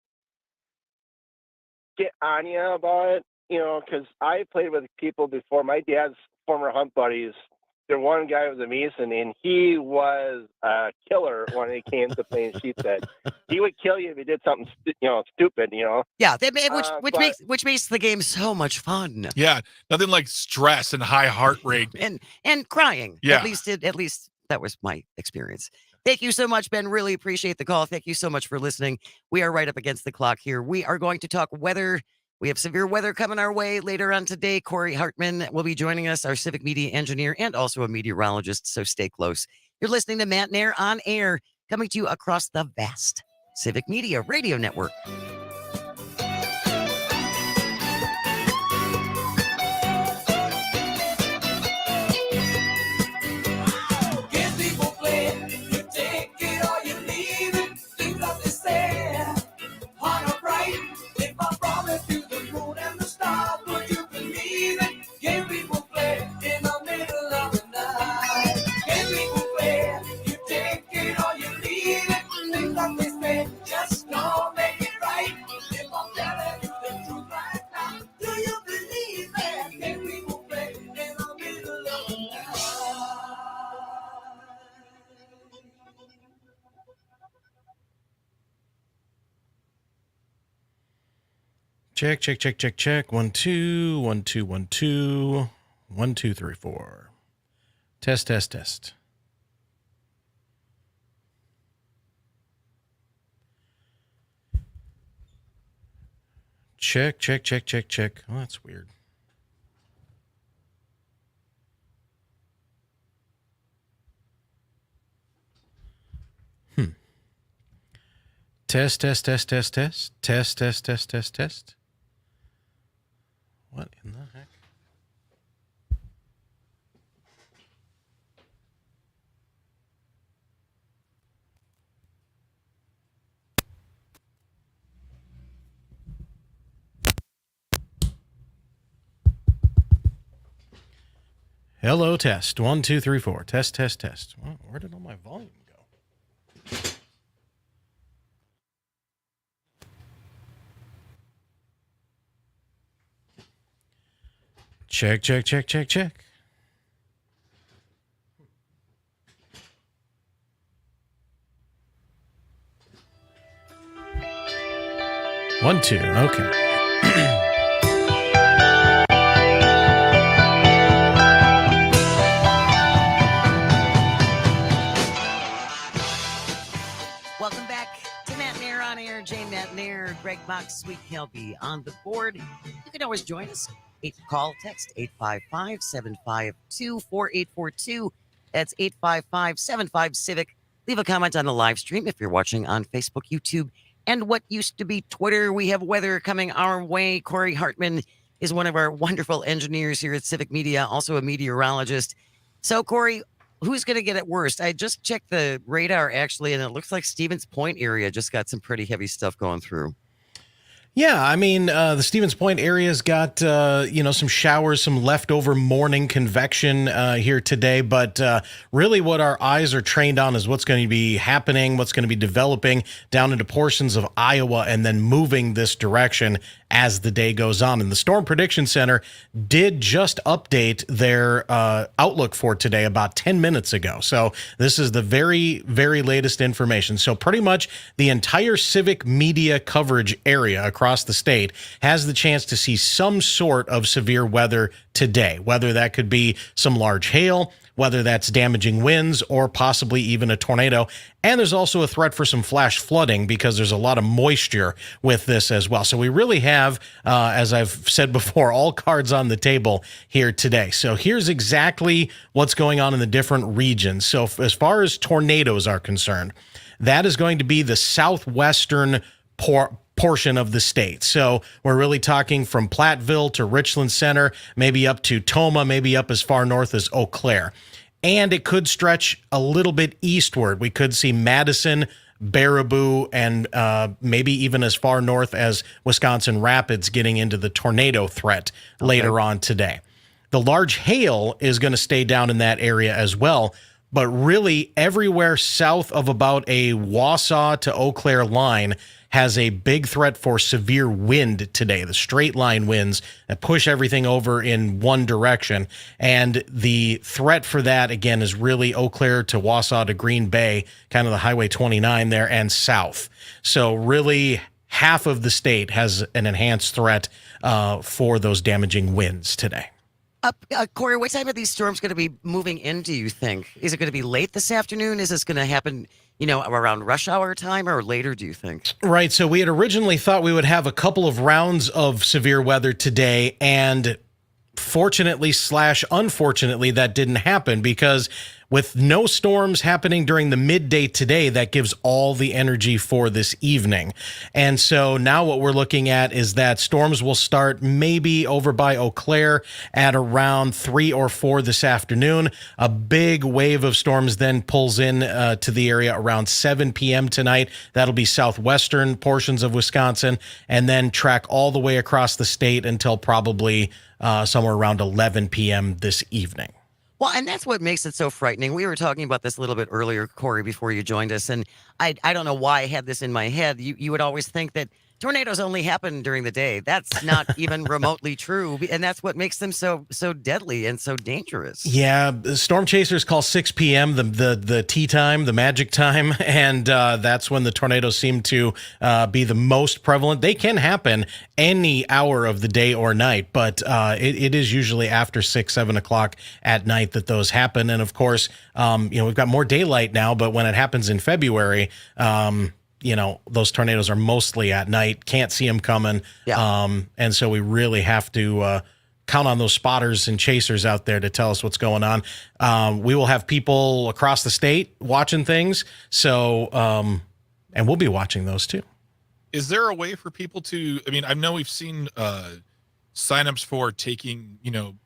get on you about it. Because I played with people before. My dad's former hunt buddies. The one guy was a Mason, and he was a killer when it came to playing sheep's head. He would kill you if you did something, stupid. Yeah, which makes the game so much fun. Yeah, nothing like stress and high heart rate and crying. Yeah, at least that was my experience. Thank you so much, Ben. Really appreciate the call. Thank you so much for listening. We are right up against the clock here. We are going to talk weather. We have severe weather coming our way later on today. Corey Hartman will be joining us, our Civic Media engineer and also a meteorologist, so stay close. You're listening to Matenaer On Air, coming to you across the vast Civic Media radio network. Check, check, check, check, check. 1, 2, 1, 2, 1, 2, 1, 2, 3, 4. Test, test, test. Check. Oh, that's weird. Test. What in the heck? Hello, test. 1, 2, 3, 4. Test. Well, where did all my volume go? Check. 1, 2. Okay. Welcome back to Matenaer On Air. Jane Matenaer, Greg Bach, Sweet Kelby on the board. You can always join us. Call, text 855-752-4842. That's 855-75-CIVIC. Leave a comment on the live stream if you're watching on Facebook, YouTube, and what used to be Twitter. We have weather coming our way. Corey Hartman is one of our wonderful engineers here at Civic Media, also a meteorologist. So, Corey, who's going to get it worst? I just checked the radar, actually, and it looks like Stevens Point area just got some pretty heavy stuff going through. Yeah, I mean, the Stevens Point area's got, some showers, some leftover morning convection here today. But really what our eyes are trained on is what's going to be happening, what's going to be developing down into portions of Iowa and then moving this direction as the day goes on. And the Storm Prediction Center did just update their outlook for today about 10 minutes ago. So this is the very, very latest information. So pretty much the entire Civic Media coverage area across the state has the chance to see some sort of severe weather today, whether that could be some large hail, whether that's damaging winds, or possibly even a tornado. And there's also a threat for some flash flooding because there's a lot of moisture with this as well. So we really have, as I've said before, all cards on the table here today. So here's exactly what's going on in the different regions. So as far as tornadoes are concerned, that is going to be the southwestern portion of the state. So we're really talking from Platteville to Richland Center, maybe up to Toma, maybe up as far north as Eau Claire. And it could stretch a little bit eastward. We could see Madison, Baraboo, and maybe even as far north as Wisconsin Rapids getting into the tornado threat later on today. The large hail is going to stay down in that area as well. But really everywhere south of about a Wausau to Eau Claire line has a big threat for severe wind today, the straight line winds that push everything over in one direction. And the threat for that, again, is really Eau Claire to Wausau to Green Bay, kind of the Highway 29 there, and south. So really half of the state has an enhanced threat for those damaging winds today. Corey, what time are these storms going to be moving in, do you think? Is it going to be late this afternoon? Is this going to happen, around rush hour time or later, do you think? Right. So we had originally thought we would have a couple of rounds of severe weather today, and fortunately / unfortunately, that didn't happen because with no storms happening during the midday today, that gives all the energy for this evening. And so now what we're looking at is that storms will start maybe over by Eau Claire at around 3 or 4 this afternoon. A big wave of storms then pulls in to the area around 7 p.m. tonight. That'll be southwestern portions of Wisconsin, and then track all the way across the state until probably somewhere around 11 p.m. this evening. Well, and that's what makes it so frightening. We were talking about this a little bit earlier, Corey, before you joined us, and I don't know why I had this in my head. You would always think that tornadoes only happen during the day. That's not even remotely true, and that's what makes them so deadly and so dangerous. Yeah, storm chasers call 6 p.m. the tea time, the magic time, and that's when the tornadoes seem to be the most prevalent. They can happen any hour of the day or night, but it is usually after 6, 7 o'clock at night that those happen. And of course, we've got more daylight now, but when it happens in February, those tornadoes are mostly at night. Can't see them coming. Yeah. And so we really have to count on those spotters and chasers out there to tell us what's going on. We will have people across the state watching things. So, and we'll be watching those too. Is there a way for people to, I mean, I know we've seen signups for taking,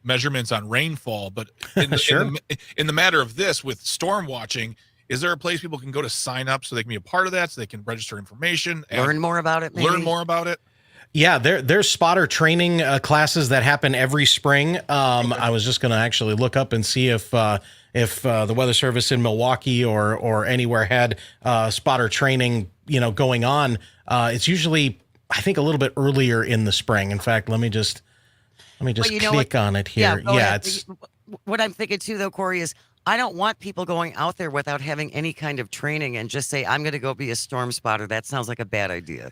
measurements on rainfall, but Sure. in the matter of this with storm watching, is there a place people can go to sign up so they can be a part of that, so they can register information and Learn more about it, maybe? learn more about it? Yeah, there's spotter training classes that happen every spring. I was just going to actually look up and see if the Weather Service in Milwaukee or anywhere had spotter training, going on. It's usually, I think, a little bit earlier in the spring. In fact, let me just click on it here. go Yeah, ahead. it's What I'm thinking too, though, Corey, is I don't want people going out there without having any kind of training and just say, I'm going to go be a storm spotter. That sounds like a bad idea.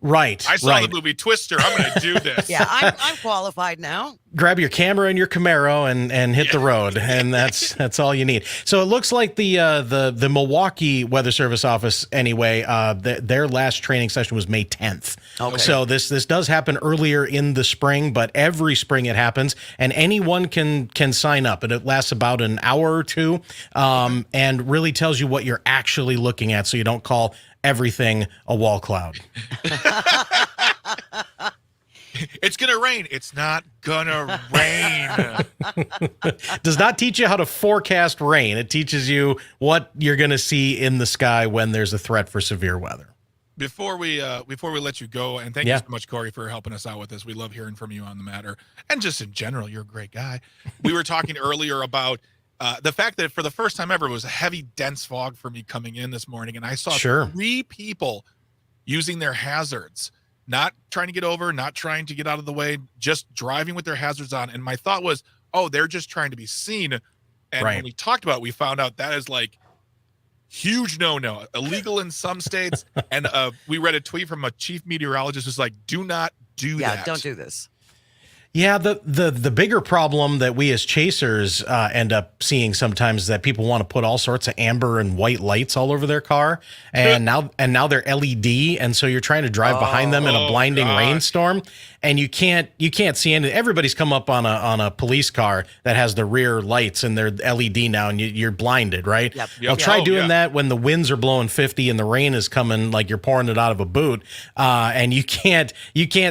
right. I saw right. the movie Twister. I'm going to do this. Yeah, I'm qualified now. Grab your camera and your Camaro and hit the road, and that's all you need. So it looks like the Milwaukee Weather Service office, anyway, their last training session was May 10th. Okay. So this does happen earlier in the spring, but every spring it happens, and anyone can sign up, and it lasts about an hour or two, and really tells you what you're actually looking at, so you don't call everything a wall cloud. It's going to rain. It's not going to rain. Does not teach you how to forecast rain. It teaches you what you're going to see in the sky when there's a threat for severe weather. Before we let you go, and thank you so much, Corey, for helping us out with this. We love hearing from you on the matter, and just in general, you're a great guy. We were talking earlier about the fact that for the first time ever, it was a heavy, dense fog for me coming in this morning, and I saw 3 people using their hazards, not trying to get over, not trying to get out of the way, just driving with their hazards on. And my thought was, oh, they're just trying to be seen. And when we talked about it, we found out that is like huge no-no, illegal in some states. And we read a tweet from a chief meteorologist who's like, do not do that. Yeah, don't do this. Yeah, the bigger problem that we as chasers end up seeing sometimes is that people want to put all sorts of amber and white lights all over their car, and now they're LED, and so you're trying to drive behind them in a blinding rainstorm, and you can't see anything. Everybody's come up on a police car that has the rear lights and they're LED now, and you're blinded, right? Yep. Well, try doing that when the winds are blowing 50 and the rain is coming like you're pouring it out of a boot, and you can't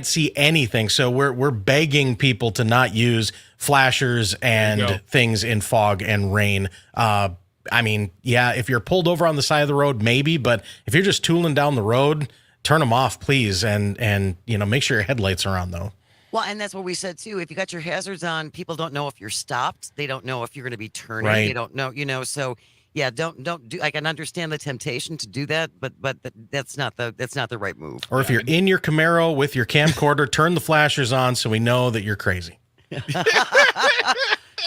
see anything. So we're begging people to not use flashers and things in fog and rain. I mean, yeah, if you're pulled over on the side of the road, maybe, but if you're just tooling down the road, turn them off, please, and make sure your headlights are on, though. Well, and that's what we said too. If you got your hazards on, people don't know if you're stopped. They don't know if you're going to be turning. Right. They don't know, so yeah, don't do. I can understand the temptation to do that, but that's not the right move. Or if you're in your Camaro with your camcorder, turn the flashers on so we know that you're crazy.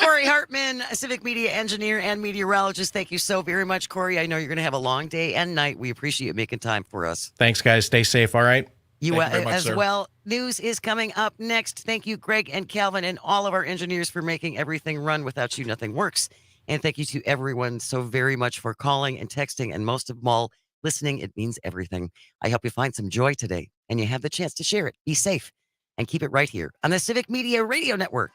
Corey Hartman, a Civic Media engineer and meteorologist. Thank you so very much, Corey. I know you're going to have a long day and night. We appreciate you making time for us. Thanks, guys. Stay safe, all right? You Thank you very much, as sir. well. News is coming up next. Thank you, Greg and Calvin, and all of our engineers for making everything run. Without you, nothing works. And thank you to everyone so very much for calling and texting, and most of all, listening. It means everything. I hope you find some joy today, and you have the chance to share it. Be safe, and keep it right here on the Civic Media Radio Network.